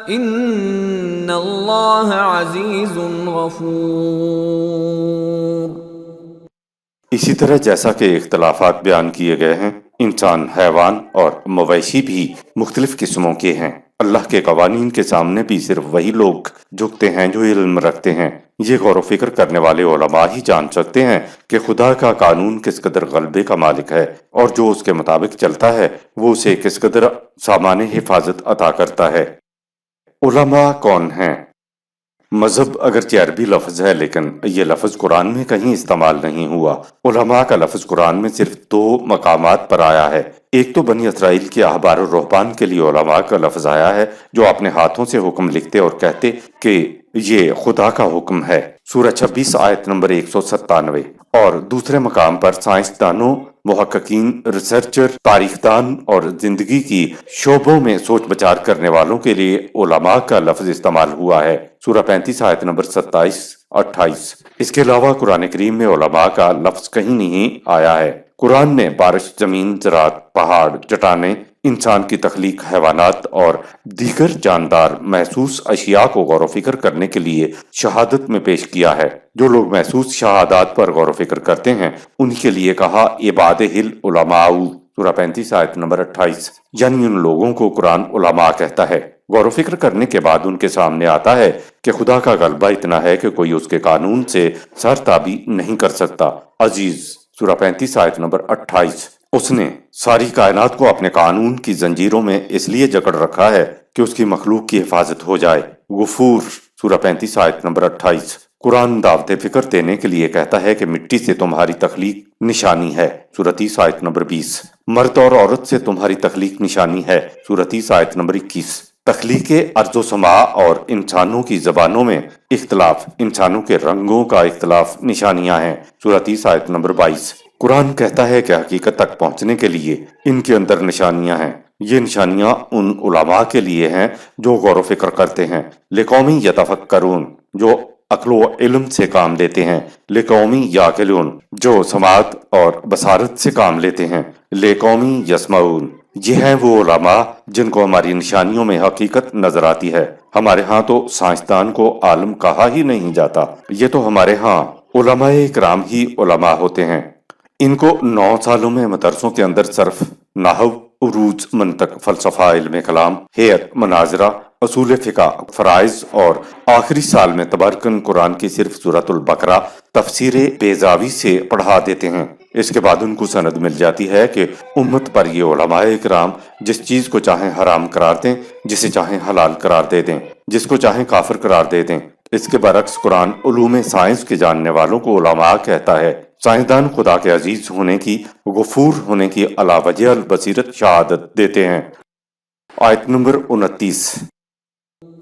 إِنَّ اللَّهَ عَزِيزٌ غَفُورٌ۔ اسی طرح جیسا کہ اختلافات بیان کیے گئے ہیں، انسان، حیوان اور مویشی بھی مختلف قسموں کے ہیں۔ اللہ کے قوانین کے سامنے بھی صرف وہی لوگ جھکتے ہیں جو علم رکھتے ہیں۔ یہ غور و فکر کرنے والے علماء ہی جان سکتے ہیں کہ خدا کا قانون کس قدر غلبے کا مالک ہے، اور جو اس کے مطابق چلتا ہے وہ اسے کس قدر سامان حفاظت عطا کرتا ہے۔ علماء کون ہیں؟ مذہب اگرچہ عربی لفظ ہے لیکن یہ لفظ قرآن میں کہیں استعمال نہیں ہوا۔ علماء کا لفظ قرآن میں صرف 2 مقامات پر آیا ہے۔ ایک تو بنی اسرائیل کے احبار و رہبان کے لیے علماء کا لفظ آیا ہے جو اپنے ہاتھوں سے حکم لکھتے اور کہتے کہ یہ خدا کا حکم ہے، سورہ 26 آیت نمبر 197۔ اور دوسرے مقام پر سائنسدانوں، محققین، ریسرچر، تاریخ دان اور زندگی کی شعبوں میں سوچ بچار کرنے والوں کے لیے علماء کا لفظ استعمال ہوا ہے، سورہ 35 آیت نمبر 27 28۔ اس کے علاوہ قرآن کریم میں علماء کا لفظ کہیں نہیں آیا ہے۔ قرآن نے بارش، زمین، زراعت، پہاڑ، چٹانیں، انسان کی تخلیق، حیوانات اور دیگر جاندار محسوس اشیاء کو غور و فکر کرنے کے لیے شہادت میں پیش کیا ہے۔ جو لوگ محسوس شہادات پر غور و فکر کرتے ہیں ان کے لیے کہا عبادہ العلماء، سورہ 35 آیت نمبر 28، یعنی ان لوگوں کو قرآن علماء کہتا ہے۔ غور و فکر کرنے کے بعد ان کے سامنے آتا ہے کہ خدا کا غلبہ اتنا ہے کہ کوئی اس کے قانون سے سرتابی نہیں کر سکتا۔ عزیز، سورہ 35 آیت نمبر 28۔ اس نے ساری کائنات کو اپنے قانون کی زنجیروں میں اس لیے جکڑ رکھا ہے کہ اس کی مخلوق کی حفاظت ہو جائے۔ غفور، سورہ 35 آیت نمبر 28۔ قرآن دعوت فکر دینے کے لیے کہتا ہے کہ مٹی سے تمہاری تخلیق نشانی ہے، سورہ 30 آیت نمبر 20۔ مرد اور عورت سے تمہاری تخلیق نشانی ہے، سورہ 30 آیت نمبر 21۔ تخلیق ارض و سماء اور انسانوں کی زبانوں میں اختلاف، انسانوں کے رنگوں کا اختلاف نشانیاں ہیں، سورہ 30 آیت نمبر 22۔ قرآن کہتا ہے کہ حقیقت تک پہنچنے کے لیے ان کے اندر نشانیاں ہیں۔ یہ نشانیاں ان علماء کے لیے ہیں جو غور و فکر کرتے ہیں، لقوم یتفکرون، جو عقل و علم سے کام لیتے ہیں، لقوم یعقلون، جو سماعت اور بصارت سے کام لیتے ہیں، لقوم یسمعون۔ یہ ہیں وہ علماء جن کو ہماری نشانیوں میں حقیقت نظر آتی ہے۔ ہمارے ہاں تو سائنسدان کو عالم کہا ہی نہیں جاتا، یہ تو ہمارے ہاں علماء اکرام ہی علماء ہوتے ہیں۔ ان کو 9 سالوں میں مدرسوں کے اندر صرف نحو، عروج، منطق، فلسفہ، علم کلام، ہیئت، مناظرہ، اصول فقہ، فرائض اور آخری سال میں تبارکن قرآن کی صرف سورۃ البقرہ تفسیر بیضاوی سے پڑھا دیتے ہیں۔ اس کے بعد ان کو سند مل جاتی ہے کہ امت پر یہ علماء اکرام جس چیز کو چاہیں حرام قرار دیں، جسے چاہیں حلال قرار دے دیں، جس کو چاہیں کافر قرار دے دیں۔ اس کے برعکس قرآن علوم سائنس کے جاننے والوں کو علماء کہتا ہے۔ سائنسدان خدا کے عزیز ہونے کی، غفور ہونے کی علا وجہ البصیرت شہادت دیتے ہیں۔ آیت نمبر 29۔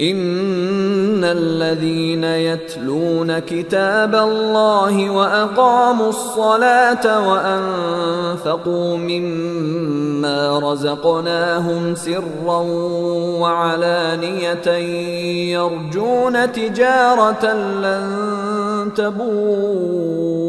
ان الذين يتلون كتاب الله واقاموا الصلاه وانفقوا مما رزقناهم سرا وعلانيه يرجون تجاره لن تبور۔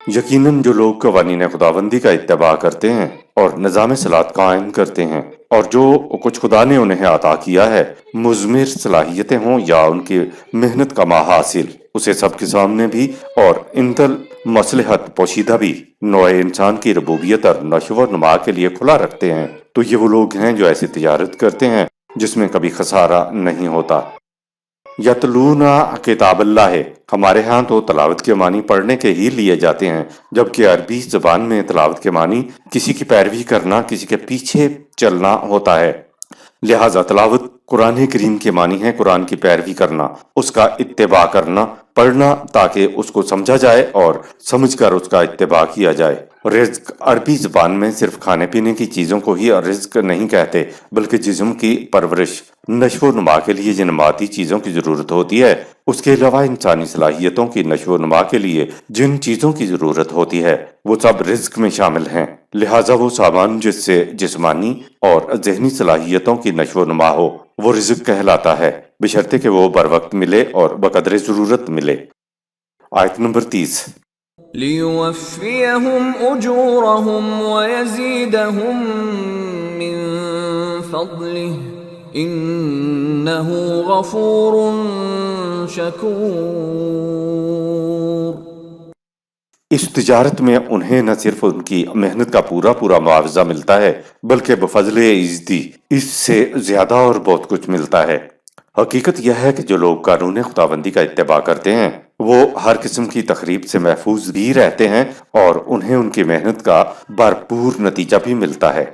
یقیناً جو لوگ قوانین خداوندی کا اتباع کرتے ہیں اور نظام صلاۃ قائم کرتے ہیں، اور جو کچھ خدا نے انہیں عطا کیا ہے، مضمر صلاحیتیں ہوں یا ان کی محنت کا محاصل، اسے سب کے سامنے بھی اور انتل مصلحت پوشیدہ بھی نوع انسان کی ربوبیت اور نشو و نما کے لیے کھلا رکھتے ہیں، تو یہ وہ لوگ ہیں جو ایسی تجارت کرتے ہیں جس میں کبھی خسارہ نہیں ہوتا۔ یتلون کتاب اللہ ہے، ہمارے ہاں تو تلاوت کے معنی پڑھنے کے ہی لیے جاتے ہیں، جبکہ عربی زبان میں تلاوت کے معنی کسی کی پیروی کرنا، کسی کے پیچھے چلنا ہوتا ہے۔ لہٰذا تلاوت قرآن کریم کے معنی ہے قرآن کی پیروی کرنا، اس کا اتباع کرنا، پڑھنا تاکہ اس کو سمجھا جائے اور سمجھ کر اس کا اتباع کیا جائے۔ رزق عربی زبان میں صرف کھانے پینے کی چیزوں کو ہی رزق نہیں کہتے، بلکہ جسم کی پرورش، نشو و نما کے لیے جن مادی چیزوں کی ضرورت ہوتی ہے، اس کے علاوہ انسانی صلاحیتوں کی نشو و نما کے لیے جن چیزوں کی ضرورت ہوتی ہے وہ سب رزق میں شامل ہیں۔ لہٰذا وہ سامان جس سے جسمانی اور ذہنی صلاحیتوں کی نشو و نما ہو وہ رزق کہلاتا ہے، بشرطے کہ وہ بر وقت ملے اور بقدر ضرورت ملے۔ آیت نمبر 30۔ لِيُوَفِّيَهُمْ أُجُورَهُمْ وَيَزِيدَهُمْ مِنْ فَضْلِهِ إِنَّهُ غَفُورٌ شَكُورٌ۔ اس تجارت میں انہیں نہ صرف ان کی محنت کا پورا معاوضہ ملتا ہے بلکہ بفضل عزتی اس سے زیادہ اور بہت کچھ ملتا ہے۔ حقیقت یہ ہے کہ جو لوگ قانون خداوندی کا اتباع کرتے ہیں وہ ہر قسم کی تخریب سے محفوظ بھی رہتے ہیں اور انہیں ان کی محنت کا بھرپور نتیجہ بھی ملتا ہے۔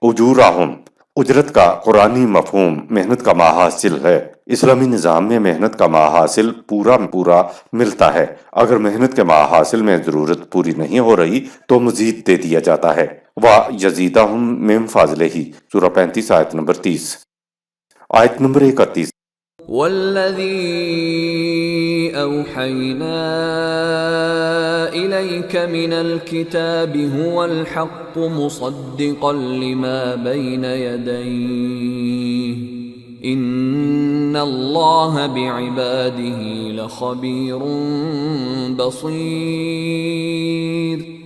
اجورہم، اجرت کا قرآنی مفہوم محنت کا ماحاصل ہے۔ اسلامی نظام میں محنت کا ماحاصل پورا ملتا ہے۔ اگر محنت کے ماحاصل میں ضرورت پوری نہیں ہو رہی تو مزید دے دیا جاتا ہے۔ وَيَزِيدَهُم مِّن فَضْلِهِ، سورہ 35 آیت نمبر 30۔ آیت نمبر 31۔ وَالَّذِي أَوْحَيْنَا إِلَيْكَ مِنَ الْكِتَابِ هُوَ الْحَقُّ مُصَدِّقًا لِمَا بَيْنَ يَدَيْهِ إِنَّ اللہ بعباده لخبیر بصیر۔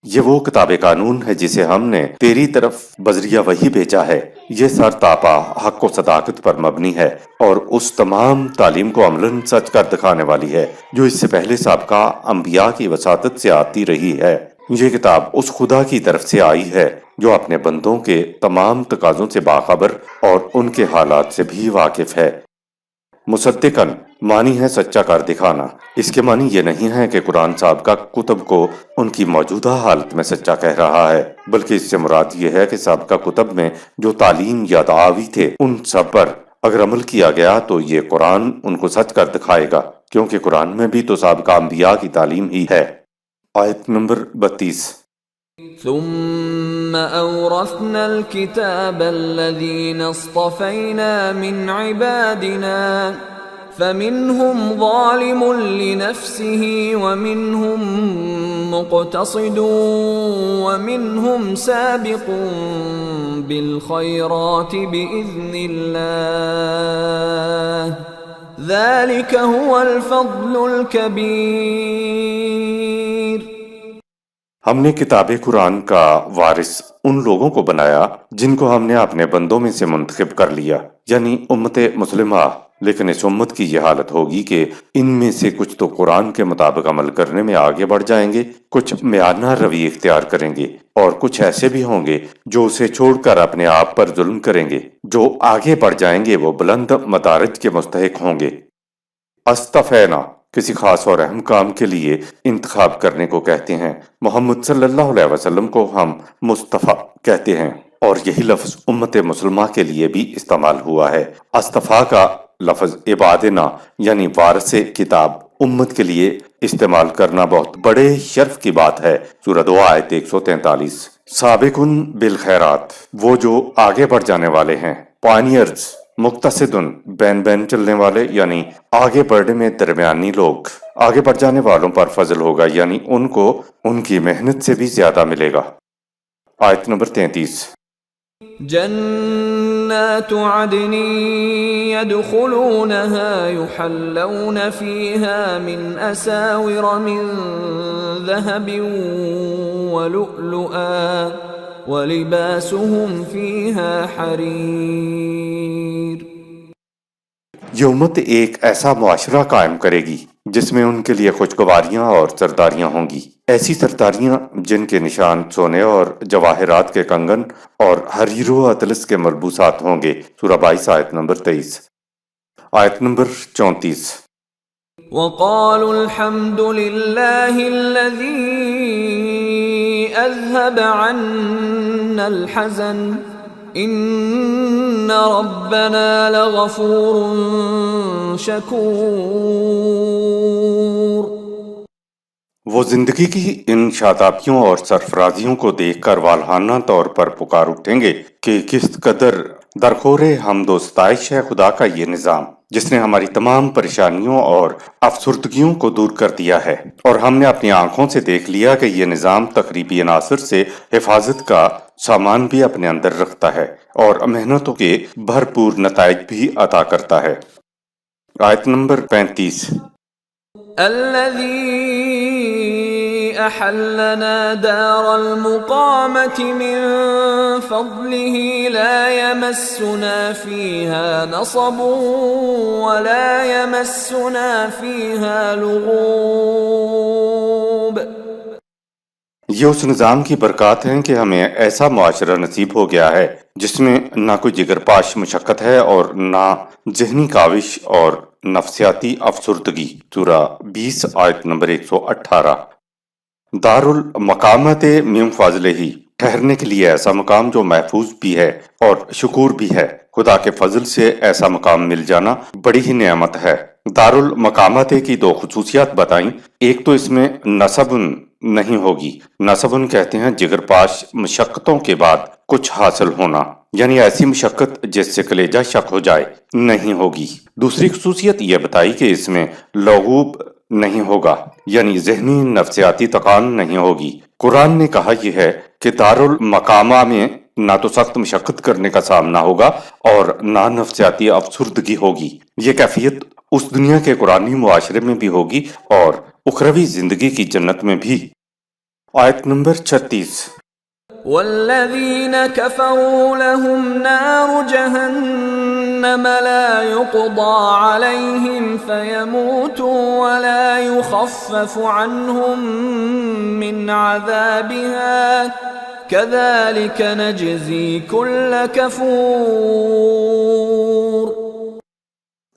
یہ وہ کتاب قانون ہے جسے ہم نے تیری طرف بذریعہ وحی بھیجا ہے، یہ سر تاپا حق و صداقت پر مبنی ہے اور اس تمام تعلیم کو عملاً سچ کر دکھانے والی ہے جو اس سے پہلے سابقہ انبیاء کی وساطت سے آتی رہی ہے۔ یہ کتاب اس خدا کی طرف سے آئی ہے جو اپنے بندوں کے تمام تقاضوں سے باخبر اور ان کے حالات سے بھی واقف ہے۔ مصدقاً معنی ہے سچا کر دکھانا۔ اس کے معنی یہ نہیں ہے کہ قرآن سابقہ کتب کو ان کی موجودہ حالت میں سچا کہہ رہا ہے، بلکہ اس سے مراد یہ ہے کہ سابقہ کتب میں جو تعلیم یا دعاوی تھے ان سب پر اگر عمل کیا گیا تو یہ قرآن ان کو سچ کر دکھائے گا، کیونکہ قرآن میں بھی تو سابقہ انبیاء کی تعلیم ہی ہے۔ آیت نمبر 32۔ ثم أورثنا الكتاب الذين اصطفينا من عبادنا فمنهم ظالم لنفسه ومنهم مقتصد ومنهم سابق بالخيرات بإذن الله ذلك هو الفضل الكبير۔ ہم نے کتاب قرآن کا وارث ان لوگوں کو بنایا جن کو ہم نے اپنے بندوں میں سے منتخب کر لیا، یعنی امت مسلمہ، لیکن اس امت کی یہ حالت ہوگی کہ ان میں سے کچھ تو قرآن کے مطابق عمل کرنے میں آگے بڑھ جائیں گے، کچھ میانہ روی اختیار کریں گے، اور کچھ ایسے بھی ہوں گے جو اسے چھوڑ کر اپنے آپ پر ظلم کریں گے۔ جو آگے بڑھ جائیں گے وہ بلند مدارج کے مستحق ہوں گے۔ استفینا کسی خاص اور اہم کام کے لیے انتخاب کرنے کو کہتے ہیں۔ محمد صلی اللہ علیہ وسلم کو ہم مصطفیٰ کہتے ہیں، اور یہی لفظ امت مسلمہ کے لیے بھی استعمال ہوا ہے۔ استفا کا لفظ عبادنا یعنی وارث کتاب امت کے لیے استعمال کرنا بہت بڑے شرف کی بات ہے۔ سورہ 2 آیت 143۔ سابقن بالخیرات وہ جو آگے بڑھ جانے والے ہیں، پائنیئرز۔ مقتصدن بین بین چلنے والے یعنی آگے بڑھنے میں درمیانی لوگ۔ آگے بڑھ جانے والوں پر فضل ہوگا یعنی ان کو ان کی محنت سے بھی زیادہ ملے گا۔ آیت نمبر 33۔ جنات عدن يدخلونها يحلون فيها من أساور من ذهب ولؤلؤا وَلِبَاسُهُمْ فِيهَا حَرِيرٌ۔ یہ امت ایک ایسا معاشرہ قائم کرے گی جس میں ان کے لیے خوشگواریاں اور سرداریاں ہوں گی، ایسی سرداریاں جن کے نشان سونے اور جواہرات کے کنگن اور حریر و اطلس کے ملبوسات ہوں گے۔ سورہ 22 آیت نمبر 23۔ آیت نمبر 34۔ وَقَالُوا الْحَمْدُ لِلَّهِ الَّذِي أَذْهَبَ عَنَّا الْحَزَنَ إِنَّ رَبَّنَا لَغَفُورٌ شَكُورٌ۔ وہ زندگی کی ان شادابیوں اور سرفرازیوں کو دیکھ کر والہانہ طور پر پکار اٹھیں گے کہ کس قدر درخور حمد و ستائش ہے خدا کا یہ نظام، جس نے ہماری تمام پریشانیوں اور افسردگیوں کو دور کر دیا ہے، اور ہم نے اپنی آنکھوں سے دیکھ لیا کہ یہ نظام تخریبی عناصر سے حفاظت کا سامان بھی اپنے اندر رکھتا ہے اور محنتوں کے بھرپور نتائج بھی عطا کرتا ہے۔ آیت نمبر 35۔ الذي أحلنا دار المقامة من فضله لا يمسنا فيها نصب ولا يمسنا فيها لغوب۔ یہ اس نظام کی برکات ہیں کہ ہمیں ایسا معاشرہ نصیب ہو گیا ہے جس میں نہ کوئی جگر پاش مشقت ہے اور نہ ذہنی کاوش اور نفسیاتی افسردگی۔ سورہ 20 آیت نمبر 118۔ دار المقامت من فضلہ، ٹھہرنے کے لیے ایسا مقام جو محفوظ بھی ہے اور شکور بھی ہے۔ خدا کے فضل سے ایسا مقام مل جانا بڑی ہی نعمت ہے۔ دار المقامت کی دو خصوصیات بتائیں۔ ایک تو اس میں نصب نہیں ہوگی، نصب کہتے ہیں جگر پاش مشقتوں کے بعد کچھ حاصل ہونا، یعنی ایسی مشقت جس سے کلیجہ شک ہو جائے، نہیں ہوگی۔ دوسری خصوصیت یہ بتائی کہ اس میں لغوب نہیں ہوگا، یعنی ذہنی نفسیاتی تکان نہیں ہوگی۔ قرآن نے کہا یہ ہے کہ دار المقامہ میں نہ تو سخت مشقت کرنے کا سامنا ہوگا اور نہ نفسیاتی افسردگی ہوگی۔ یہ کیفیت اس دنیا کے قرآنی معاشرے میں بھی ہوگی اور اخروی زندگی کی جنت میں بھی۔ آیت نمبر 36۔ والذین کفروا لهم نار جہنم لا يقضى علیہم فیموتوا ولا يخفف عنہم من عذابها كذلك نجزی کل کفور۔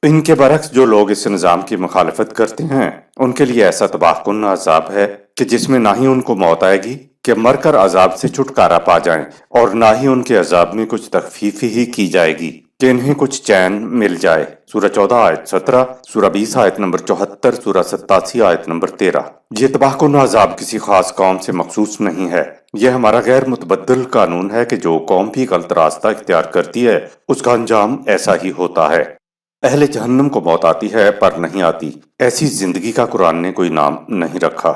ان کے برعکس جو لوگ اس نظام کی مخالفت کرتے ہیں ان کے لیے ایسا تباہ کن عذاب ہے کہ جس میں نہ ہی ان کو موت آئے گی کہ مر کر عذاب سے چھٹکارا پا جائیں، اور نہ ہی ان کے عذاب میں کچھ تخفیف ہی کی جائے گی کہ انہیں کچھ چین مل جائے۔ سورہ 14 آیت 17، سورہ 20 آیت نمبر 74، سورہ 87 آیت نمبر 13۔ یہ تباہ کن عذاب کسی خاص قوم سے مخصوص نہیں ہے، یہ ہمارا غیر متبدل قانون ہے کہ جو قوم بھی غلط راستہ اختیار کرتی ہے اس کا انجام ایسا ہی ہوتا ہے۔ اہل جہنم کو موت آتی ہے پر نہیں آتی، ایسی زندگی کا قرآن نے کوئی نام نہیں رکھا۔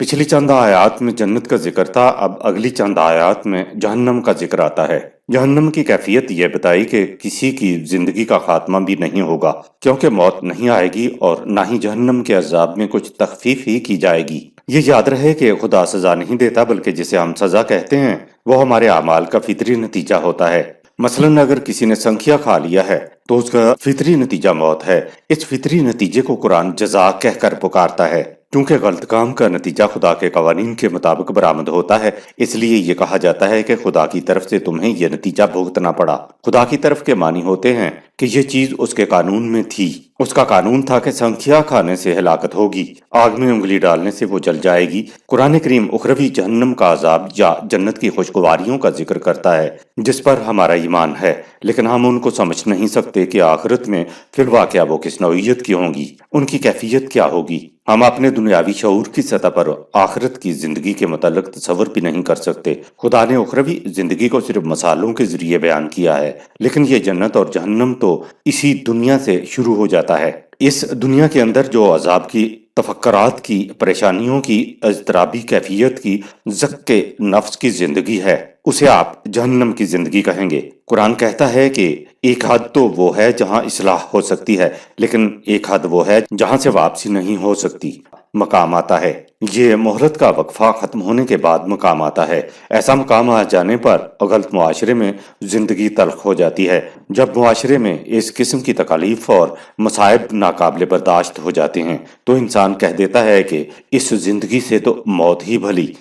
پچھلی چند آیات میں جنت کا ذکر تھا، اب اگلی چند آیات میں جہنم کا ذکر آتا ہے۔ جہنم کی کیفیت یہ بتائی کہ کسی کی زندگی کا خاتمہ بھی نہیں ہوگا، کیونکہ موت نہیں آئے گی اور نہ ہی جہنم کے عذاب میں کچھ تخفیف ہی کی جائے گی۔ یہ یاد رہے کہ خدا سزا نہیں دیتا، بلکہ جسے ہم سزا کہتے ہیں وہ ہمارے اعمال کا فطری نتیجہ ہوتا ہے۔ مثلاً اگر کسی نے سنکھیا کھا لیا ہے تو اس کا فطری نتیجہ موت ہے۔ اس فطری نتیجے کو قرآن جزا کہہ کر پکارتا ہے، کیونکہ غلط کام کا نتیجہ خدا کے قوانین کے مطابق برآمد ہوتا ہے، اس لیے یہ کہا جاتا ہے کہ خدا کی طرف سے تمہیں یہ نتیجہ بھگتنا پڑا۔ خدا کی طرف کے معنی ہوتے ہیں کہ یہ چیز اس کے قانون میں تھی، اس کا قانون تھا کہ سنکھیا کھانے سے ہلاکت ہوگی، آگ میں انگلی ڈالنے سے وہ جل جائے گی۔ قرآن کریم اخروی جہنم کا عذاب یا جنت کی خوشگواریوں کا ذکر کرتا ہے جس پر ہمارا ایمان ہے، لیکن ہم ان کو سمجھ نہیں سکتے کہ آخرت میں فی الواقعہ وہ کس نوعیت کی ہوں گی، ان کی کیفیت کیا ہوگی۔ ہم اپنے دنیاوی شعور کی سطح پر آخرت کی زندگی کے متعلق تصور بھی نہیں کر سکتے۔ خدا نے اخروی زندگی کو صرف مثالوں کے ذریعے بیان کیا ہے، لیکن یہ جنت اور جہنم تو اسی دنیا سے شروع ہو جاتا ہے۔ اس دنیا کے اندر جو عذاب کی، تفکرات کی، پریشانیوں کی، اضطرابی کیفیت کی، زق نفس کی زندگی ہے اسے آپ جہنم کی زندگی کہیں گے۔ قرآن کہتا ہے کہ ایک حد تو وہ ہے جہاں اصلاح ہو سکتی ہے، لیکن ایک حد وہ ہے جہاں سے واپسی نہیں ہو سکتی۔ مقام آتا ہے، یہ مہلت کا وقفہ ختم ہونے کے بعد مقام آتا ہے۔ ایسا مقام آ جانے پر غلط معاشرے میں زندگی تلخ ہو جاتی ہے، جب معاشرے میں اس قسم کی تکالیف اور مصائب ناقابل برداشت ہو جاتے ہیں تو انسان کہہ دیتا ہے کہ اس زندگی سے تو موت ہی بھلی،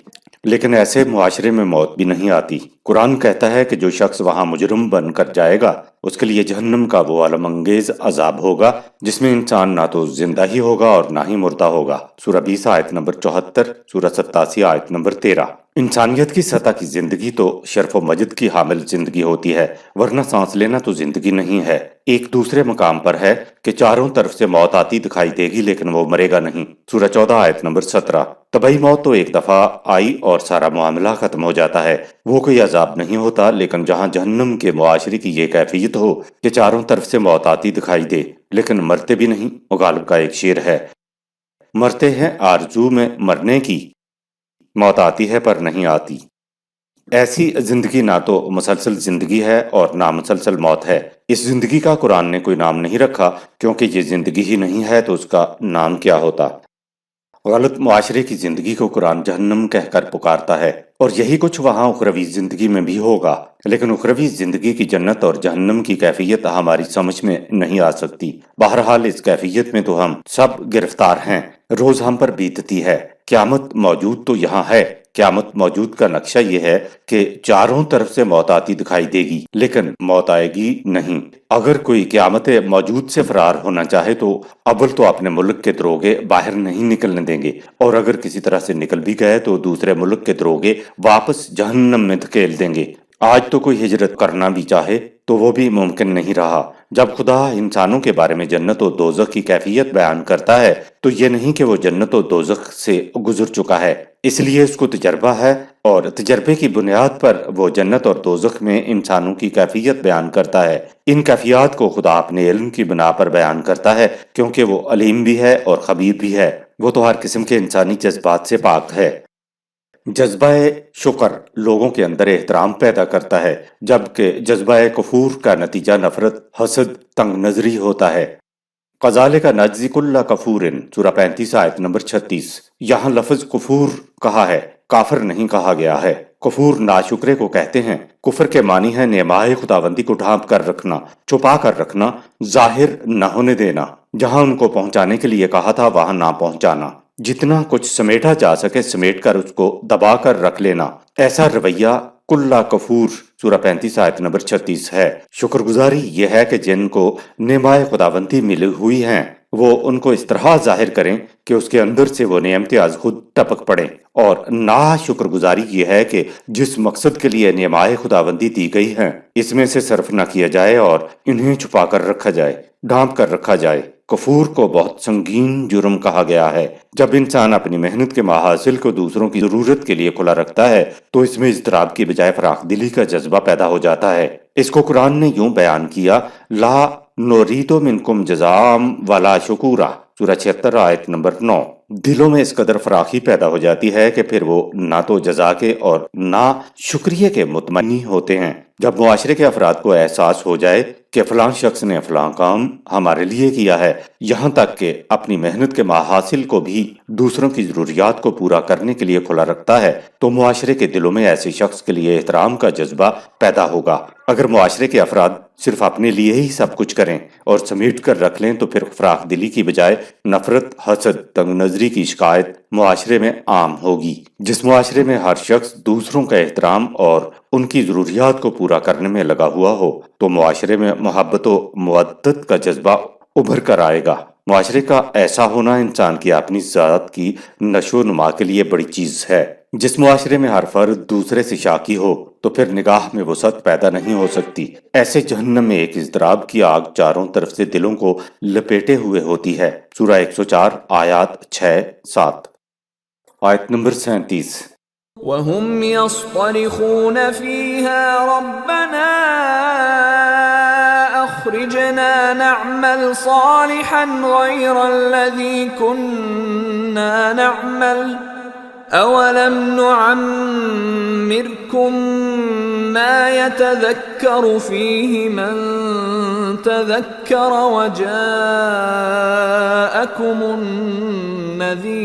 لیکن ایسے معاشرے میں موت بھی نہیں آتی۔ قرآن کہتا ہے کہ جو شخص وہاں مجرم بن کر جائے گا اس کے لیے جہنم کا وہ علم انگیز عذاب ہوگا جس میں انسان نہ تو زندہ ہی ہوگا اور نہ ہی مردہ ہوگا۔ سورہ 20 آیت نمبر 74، سورہ 87 آیت نمبر 13۔ انسانیت کی سطح کی زندگی تو شرف و مجد کی حامل زندگی ہوتی ہے، ورنہ سانس لینا تو زندگی نہیں ہے۔ ایک دوسرے مقام پر ہے کہ چاروں طرف سے موت آتی دکھائی دے گی لیکن وہ مرے گا نہیں۔ سورہ 14 آیت نمبر 17۔ طبعی موت تو ایک دفعہ آئی اور سارا معاملہ ختم ہو جاتا ہے، وہ کوئی عذاب نہیں ہوتا، لیکن جہاں جہنم کے معاشرے کی یہ کیفیت ہو کہ چاروں طرف سے موت آتی دکھائی دے لیکن مرتے بھی نہیں۔ غالب کا ایک شعر ہے، مرتے ہیں آرزو میں مرنے کی، موت آتی ہے پر نہیں آتی۔ ایسی زندگی نہ تو مسلسل زندگی ہے اور نہ مسلسل موت ہے۔ اس زندگی کا قرآن نے کوئی نام نہیں رکھا، کیونکہ یہ زندگی ہی نہیں ہے تو اس کا نام کیا ہوتا۔ غلط معاشرے کی زندگی کو قرآن جہنم کہہ کر پکارتا ہے، اور یہی کچھ وہاں اخروی زندگی میں بھی ہوگا، لیکن اخروی زندگی کی جنت اور جہنم کی کیفیت ہماری سمجھ میں نہیں آ سکتی۔ بہرحال اس کیفیت میں تو ہم سب گرفتار ہیں، روز ہم پر بیتتی ہے۔ قیامت موجود تو یہاں ہے، قیامت موجود کا نقشہ یہ ہے کہ چاروں طرف سے موت آتی دکھائی دے گی لیکن موت آئے گی نہیں۔ اگر کوئی قیامت موجود سے فرار ہونا چاہے تو اول تو اپنے ملک کے دروگے باہر نہیں نکلنے دیں گے، اور اگر کسی طرح سے نکل بھی گئے تو دوسرے ملک کے دروگے واپس جہنم میں دھکیل دیں گے۔ آج تو کوئی ہجرت کرنا بھی چاہے تو وہ بھی ممکن نہیں رہا۔ جب خدا انسانوں کے بارے میں جنت و دوزخ کی کیفیت بیان کرتا ہے تو یہ نہیں کہ وہ جنت و دوزخ سے گزر چکا ہے، اس لیے اس کو تجربہ ہے، اور تجربے کی بنیاد پر وہ جنت اور دوزخ میں انسانوں کی کیفیت بیان کرتا ہے۔ ان کیفیات کو خدا اپنے علم کی بنا پر بیان کرتا ہے، کیونکہ وہ علیم بھی ہے اور خبیر بھی ہے، وہ تو ہر قسم کے انسانی جذبات سے پاک ہے۔ جذبہ شکر لوگوں کے اندر احترام پیدا کرتا ہے، جبکہ جذبہ کفور کا نتیجہ نفرت، حسد، تنگ نظری ہوتا ہے۔ قذالک نجزی کل کفور، سورہ 35 آیت نمبر 36۔ یہاں لفظ کفور کہا ہے، کافر نہیں کہا گیا ہے۔ کفور ناشکرے کو کہتے ہیں۔ کفر کے معنی ہے نعمائے خداوندی کو ڈھانپ کر رکھنا، چھپا کر رکھنا، ظاہر نہ ہونے دینا، جہاں ان کو پہنچانے کے لیے کہا تھا وہاں نہ پہنچانا، جتنا کچھ سمیٹا جا سکے سمیٹ کر اس کو دبا کر رکھ لینا۔ ایسا رویہ کلّا کفور سورہ 35 آیت نمبر 36 ہے۔ شکر گزاری یہ ہے کہ جن کو نعمائے خداوندی ملی ہوئی ہیں وہ ان کو اس طرح ظاہر کریں کہ اس کے اندر سے وہ نعمتیں از خود ٹپک پڑیں، اور نا شکر گزاری یہ ہے کہ جس مقصد کے لیے نعمائے خداوندی دی گئی ہیں اس میں سے صرف نہ کیا جائے اور انہیں چھپا کر رکھا جائے، ڈھانپ کر رکھا جائے۔ کفور کو بہت سنگین جرم کہا گیا ہے۔ جب انسان اپنی محنت کے محاصل کو دوسروں کی ضرورت کے لیے کھلا رکھتا ہے تو اس میں اضطراب کی بجائے فراخ دلی کا جذبہ پیدا ہو جاتا ہے۔ اس کو قرآن نے یوں بیان کیا، لا نورید منکم جزاء ولا شکورا، سورہ 76 آیت نمبر 9۔ دلوں میں اس قدر فراخی پیدا ہو جاتی ہے کہ پھر وہ نہ تو جزا کے اور نہ شکریہ کے مطمئن ہوتے ہیں۔ جب معاشرے کے افراد کو احساس ہو جائے کہ فلاں شخص نے فلاں کام ہمارے لیے کیا ہے، یہاں تک کہ اپنی محنت کے محاصل کو بھی دوسروں کی ضروریات کو پورا کرنے کے لیے کھلا رکھتا ہے، تو معاشرے کے دلوں میں ایسے شخص کے لیے احترام کا جذبہ پیدا ہوگا۔ اگر معاشرے کے افراد صرف اپنے لیے ہی سب کچھ کریں اور سمیٹ کر رکھ لیں تو پھر فراخ دلی کی بجائے نفرت، حسد، تنگ نظری کی شکایت معاشرے میں عام ہوگی۔ جس معاشرے میں ہر شخص دوسروں کا احترام اور ان کی ضروریات کو پورا کرنے میں لگا ہوا ہو تو معاشرے میں محبت و مودت کا جذبہ ابھر کر آئے گا۔ معاشرے کا ایسا ہونا انسان کی اپنی ذات کی نشو و نما کے لیے بڑی چیز ہے۔ جس معاشرے میں ہر فرد دوسرے سے شاکی ہو تو پھر نگاہ میں وسعت پیدا نہیں ہو سکتی۔ ایسے جہنم میں ایک اضطراب کی آگ چاروں طرف سے دلوں کو لپیٹے ہوئے ہوتی ہے۔ سورہ 104 آیات 6-7۔ آیت نمبر 37۔ وَهُمْ يَصْطَرِخُونَ فِيهَا رَبَّنَا أَخْرِجْنَا نَعْمَلْ صَالِحًا غَيْرَ الَّذِي كُنَّا نَعْمَلُ أَوَلَمْ نُعَمِّرْكُمْ مَا يَتَذَكَّرُ فِيهِ مَن تَذَكَّرَ وَجَاءَكُمُ النَّذِيرُ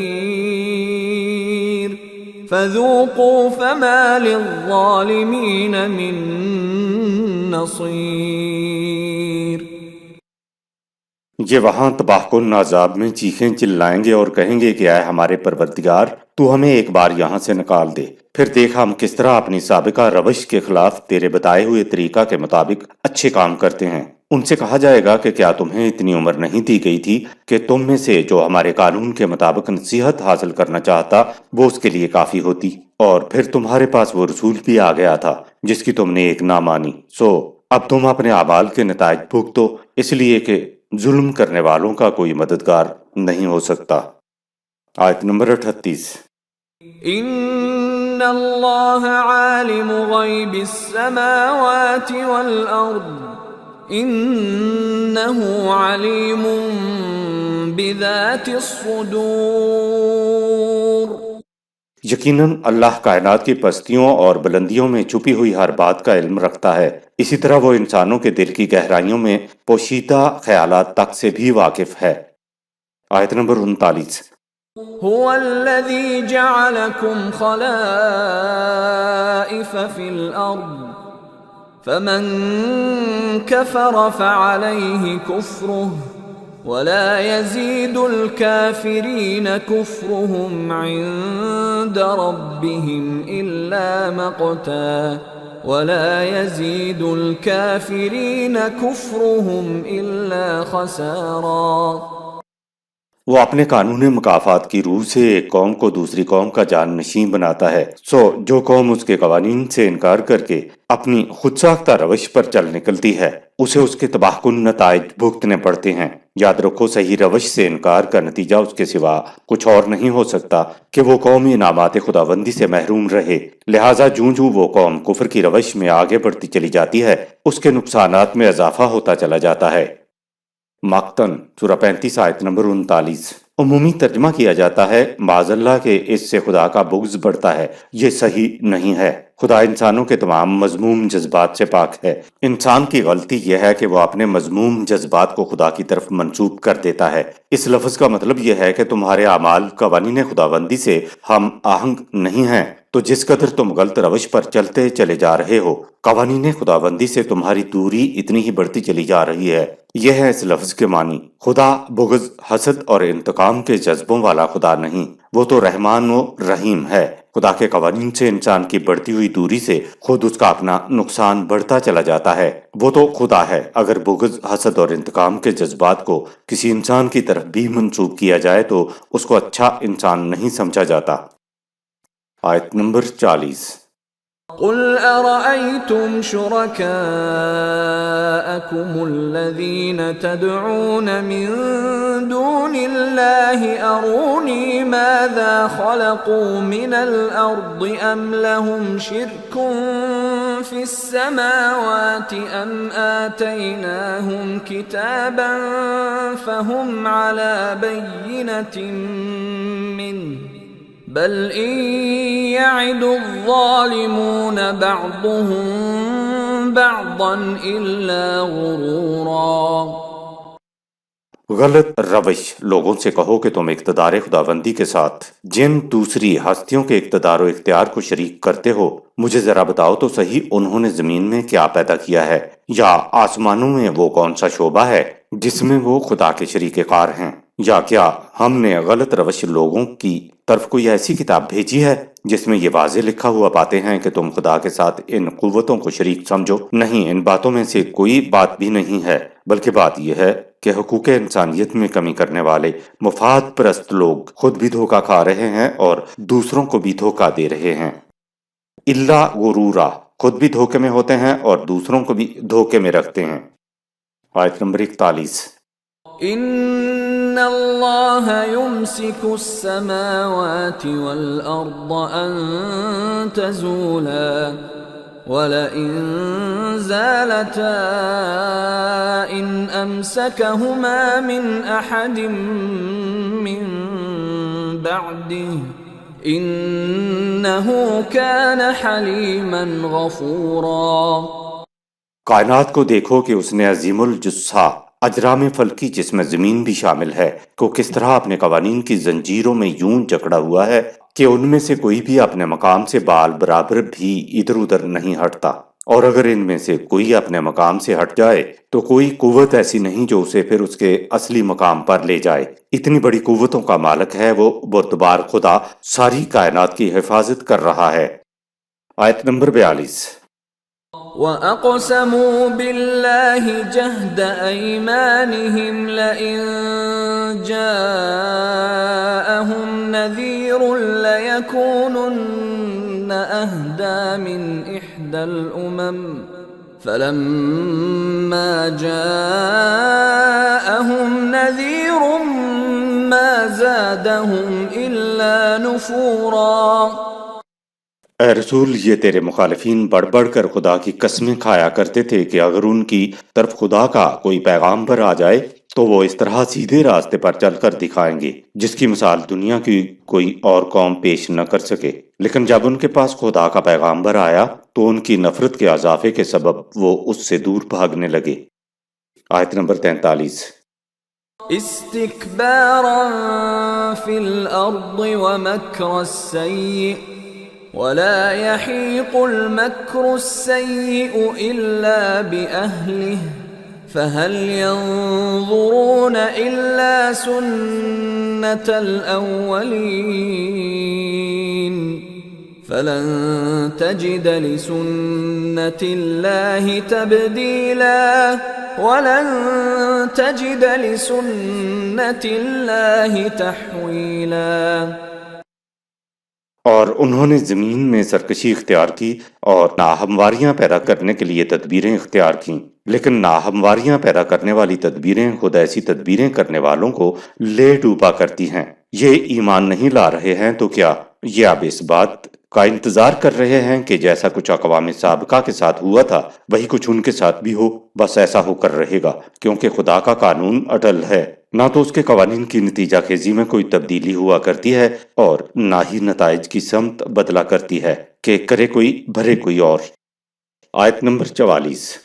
فَذُوقُوا فَمَا لِلظَّالِمِينَ مِن نَصِيرٍ۔ یہ وہاں تباہ کن عذاب میں چیخیں چلائیں گے اور کہیں گے کہ اے ہمارے پروردگار، تو ہمیں ایک بار یہاں سے نکال دے، پھر دیکھ ہم کس طرح اپنی سابقہ روش کے خلاف تیرے بتائے ہوئے طریقہ کے مطابق اچھے کام کرتے ہیں۔ ان سے کہا جائے گا کہ کیا تمہیں اتنی عمر نہیں دی گئی تھی کہ تم میں سے جو ہمارے قانون کے مطابق نصیحت حاصل کرنا چاہتا وہ اس کے لیے کافی ہوتی، اور پھر تمہارے پاس وہ رسول بھی آ گیا تھا جس کی تم نے ایک نہ مانی، سو اب تم اپنے اعمال کے نتائج بھگتو، اس لیے کہ ظلم کرنے والوں کا کوئی مددگار نہیں ہو سکتا۔ آیت نمبر 38۔ ان اللہ عالم غیب السماوات والارض انہ علیم بذات الصدور۔ یقیناً اللہ کائنات کی پستیوں اور بلندیوں میں چھپی ہوئی ہر بات کا علم رکھتا ہے، اسی طرح وہ انسانوں کے دل کی گہرائیوں میں پوشیدہ خیالات تک سے بھی واقف ہے۔ آیت نمبر 39۔ هو الذي جعلكم خلائف في الأرض فمن كفر فعليه كفره ولا يزيد الكافرين كفرهم عند ربهم إلا مقتا ولا يزيد الكافرين كفرهم إلا خسارا۔ وہ اپنے قانون مکافات کی روح سے ایک قوم کو دوسری قوم کا جان نشین بناتا ہے، سو جو قوم اس کے قوانین سے انکار کر کے اپنی خود ساختہ روش پر چل نکلتی ہے اسے اس کے تباہ کن نتائج بھگتنے پڑتے ہیں۔ یاد رکھو صحیح روش سے انکار کا نتیجہ اس کے سوا کچھ اور نہیں ہو سکتا کہ وہ قوم انعامات خداوندی سے محروم رہے، لہٰذا جوں جوں وہ قوم کفر کی روش میں آگے بڑھتی چلی جاتی ہے اس کے نقصانات میں اضافہ ہوتا چلا جاتا ہے۔ مقتن سورہ 35 آیت نمبر 39۔ عمومی ترجمہ کیا جاتا ہے معاذ اللہ کہ اس سے خدا کا بغض بڑھتا ہے۔ یہ صحیح نہیں ہے۔ خدا انسانوں کے تمام مذموم جذبات سے پاک ہے۔ انسان کی غلطی یہ ہے کہ وہ اپنے مذموم جذبات کو خدا کی طرف منسوب کر دیتا ہے۔ اس لفظ کا مطلب یہ ہے کہ تمہارے اعمال قوانین خداوندی سے ہم آہنگ نہیں ہیں، تو جس قدر تم غلط روش پر چلتے چلے جا رہے ہو، قوانین خداوندی سے تمہاری دوری اتنی ہی بڑھتی چلی جا رہی ہے۔ یہ ہے اس لفظ کے معنی۔ خدا بغض، حسد اور انتقام کے جذبوں والا خدا نہیں، وہ تو رحمان و رحیم ہے۔ خدا کے قوانین سے انسان کی بڑھتی ہوئی دوری سے خود اس کا اپنا نقصان بڑھتا چلا جاتا ہے۔ وہ تو خدا ہے۔ اگر بغض، حسد اور انتقام کے جذبات کو کسی انسان کی طرف بھی منسوب کیا جائے تو اس کو اچھا انسان نہیں سمجھا جاتا۔ آیت نمبر 40۔ قل أرأيتم شركاءكم الذين تدعون من دون الله أروني ماذا خلقوا من الأرض أم لهم شرك في السماوات أم آتيناهم كتابا فهم على بينة منه بل إن يعد الظالمون بعضهم بعضا إلا غرورا۔ غلط روش۔ لوگوں سے کہو کہ تم اقتدار خداوندی کے ساتھ جن دوسری ہستیوں کے اقتدار و اختیار کو شریک کرتے ہو، مجھے ذرا بتاؤ تو صحیح انہوں نے زمین میں کیا پیدا کیا ہے، یا آسمانوں میں وہ کون سا شعبہ ہے جس میں وہ خدا کے شریک کار ہیں، یا کیا ہم نے غلط روش لوگوں کی طرف کوئی ایسی کتاب بھیجی ہے جس میں یہ واضح لکھا ہوا پاتے ہیں کہ تم خدا کے ساتھ ان قوتوں کو شریک سمجھو؟ نہیں، ان باتوں میں سے کوئی بات بھی نہیں ہے، بلکہ بات یہ ہے کہ حقوق انسانیت میں کمی کرنے والے مفاد پرست لوگ خود بھی دھوکہ کھا رہے ہیں اور دوسروں کو بھی دھوکہ دے رہے ہیں۔ الا غرورا، خود بھی دھوکے میں ہوتے ہیں اور دوسروں کو بھی دھوکے میں رکھتے ہیں۔ آیت نمبر 41۔ ان اللہ یمسک السماوات والارض ان تزولا ولئن زالتا ان امسکہما من احد من بعده انہ کان حلیما غفورا۔ کائنات کو دیکھو کہ اس نے عظیم الجثہ اجرام فلکی جس میں زمین بھی شامل ہے کو کس طرح اپنے قوانین کی زنجیروں میں یوں جکڑا ہوا ہے کہ ان میں سے کوئی بھی اپنے مقام سے بال برابر بھی ادھر ادھر نہیں ہٹتا، اور اگر ان میں سے کوئی اپنے مقام سے ہٹ جائے تو کوئی قوت ایسی نہیں جو اسے پھر اس کے اصلی مقام پر لے جائے۔ اتنی بڑی قوتوں کا مالک ہے وہ بردبار خدا، ساری کائنات کی حفاظت کر رہا ہے۔ آیت نمبر 42۔ وَأَقْسَمُوا بِاللَّهِ جَهْدَ أَيْمَانِهِمْ لَئِن جَاءَهُمْ نَذِيرٌ لَيَكُونُنَّ أَهْدَىٰ مِنْ إِحْدَى الْأُمَمِ فَلَمَّا جَاءَهُمْ نَذِيرٌ مَا زَادَهُمْ إِلَّا نُفُورًا۔ اے رسول، یہ تیرے مخالفین بڑھ بڑھ کر خدا کی قسمیں کھایا کرتے تھے کہ اگر ان کی طرف خدا کا کوئی پیغامبر آ جائے تو وہ اس طرح سیدھے راستے پر چل کر دکھائیں گے جس کی مثال دنیا کی کوئی اور قوم پیش نہ کر سکے، لیکن جب ان کے پاس خدا کا پیغامبر آیا تو ان کی نفرت کے اضافے کے سبب وہ اس سے دور بھاگنے لگے۔ آیت نمبر 43۔ استکبارا فی الارض ومکر السیئ ولا يحيق المكر السيء إلا بأهله فهل ينظرون إلا سنة الأولين فلن تجد لسنة الله تبديلا ولن تجد لسنة الله تحويلا۔ اور انہوں نے زمین میں سرکشی اختیار کی اور ناہمواریاں پیدا کرنے کے لیے تدبیریں اختیار کیں، لیکن ناہمواریاں پیدا کرنے والی تدبیریں خود ایسی تدبیریں کرنے والوں کو لے ڈوبا کرتی ہیں۔ یہ ایمان نہیں لا رہے ہیں تو کیا یہ اب اس بات کا انتظار کر رہے ہیں کہ جیسا کچھ اقوام سابقہ کے ساتھ ہوا تھا وہی کچھ ان کے ساتھ بھی ہو؟ بس ایسا ہو کر رہے گا، کیونکہ خدا کا قانون اٹل ہے۔ نہ تو اس کے قوانین کی نتیجہ خیزی میں کوئی تبدیلی ہوا کرتی ہے اور نہ ہی نتائج کی سمت بدلا کرتی ہے کہ کرے کوئی بھرے کوئی اور۔ آیت نمبر 44۔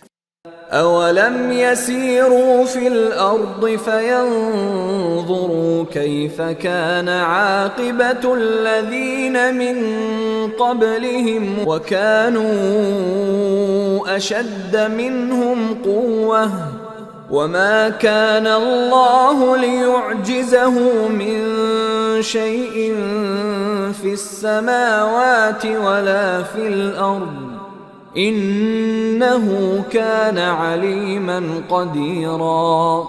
أولم يسيروا في الأرض فينظروا كيف كان عاقبة الذين من قبلهم وكانوا أشد منهم قوة وما كان الله ليعجزه من شيء في السماوات ولا في الأرض انہ کان علیما قدیرا۔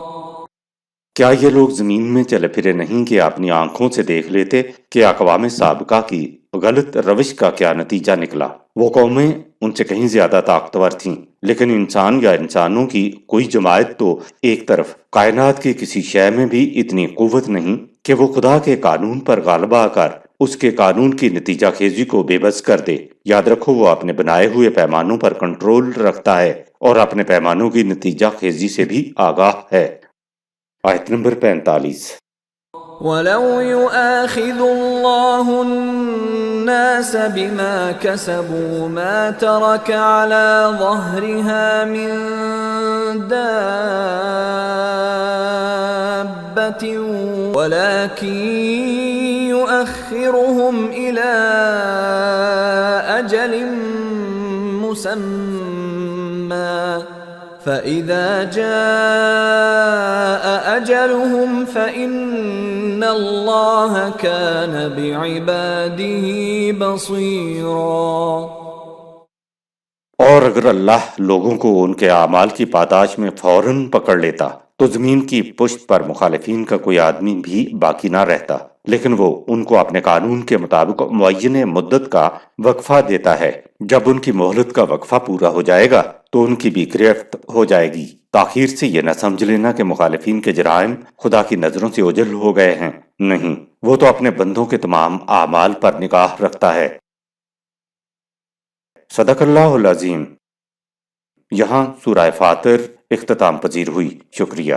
کیا یہ لوگ زمین میں چلے پھرے نہیں کہ اپنی آنکھوں سے دیکھ لیتے کہ اقوام سابقہ کی غلط روش کا کیا نتیجہ نکلا؟ وہ قومیں ان سے کہیں زیادہ طاقتور تھیں، لیکن انسان یا انسانوں کی کوئی جماعت تو ایک طرف کائنات کی کسی شے میں بھی اتنی قوت نہیں کہ وہ خدا کے قانون پر غالبہ کر اس کے قانون کی نتیجہ خیزی کو بے بس کر دے۔ یاد رکھو وہ اپنے بنائے ہوئے پیمانوں پر کنٹرول رکھتا ہے اور اپنے پیمانوں کی نتیجہ خیزی سے بھی آگاہ ہے۔ آیت نمبر 45۔ وَلَوْ يُؤَاخِذُ اللَّهُ النَّاسَ بِمَا كَسَبُوا مَا تَرَكَ عَلَى ظَهْرِهَا مِن دَابَّةٍ وَلَكِن يُؤَخِّرُهُمْ إِلَى أَجَلٍ مُّسَمًّى فَإِذَا جَاءَ أَجَلُهُمْ فَإِنَّ اللَّهَ كَانَ بِعِبَادِهِ بَصِيرًا۔ اور اگر اللہ لوگوں کو ان کے اعمال کی پاداش میں فوراً پکڑ لیتا تو زمین کی پشت پر مخالفین کا کوئی آدمی بھی باقی نہ رہتا، لیکن وہ ان کو اپنے قانون کے مطابق معین مدت کا وقفہ دیتا ہے۔ جب ان کی مہلت کا وقفہ پورا ہو جائے گا تو ان کی بھی گرفت ہو جائے گی۔ تاخیر سے یہ نہ سمجھ لینا کہ مخالفین کے جرائم خدا کی نظروں سے اوجھل ہو گئے ہیں، نہیں، وہ تو اپنے بندوں کے تمام اعمال پر نگاہ رکھتا ہے۔ صدق اللہ العظیم۔ یہاں سورہ فاطر اختتام پذیر ہوئی۔ شکریہ۔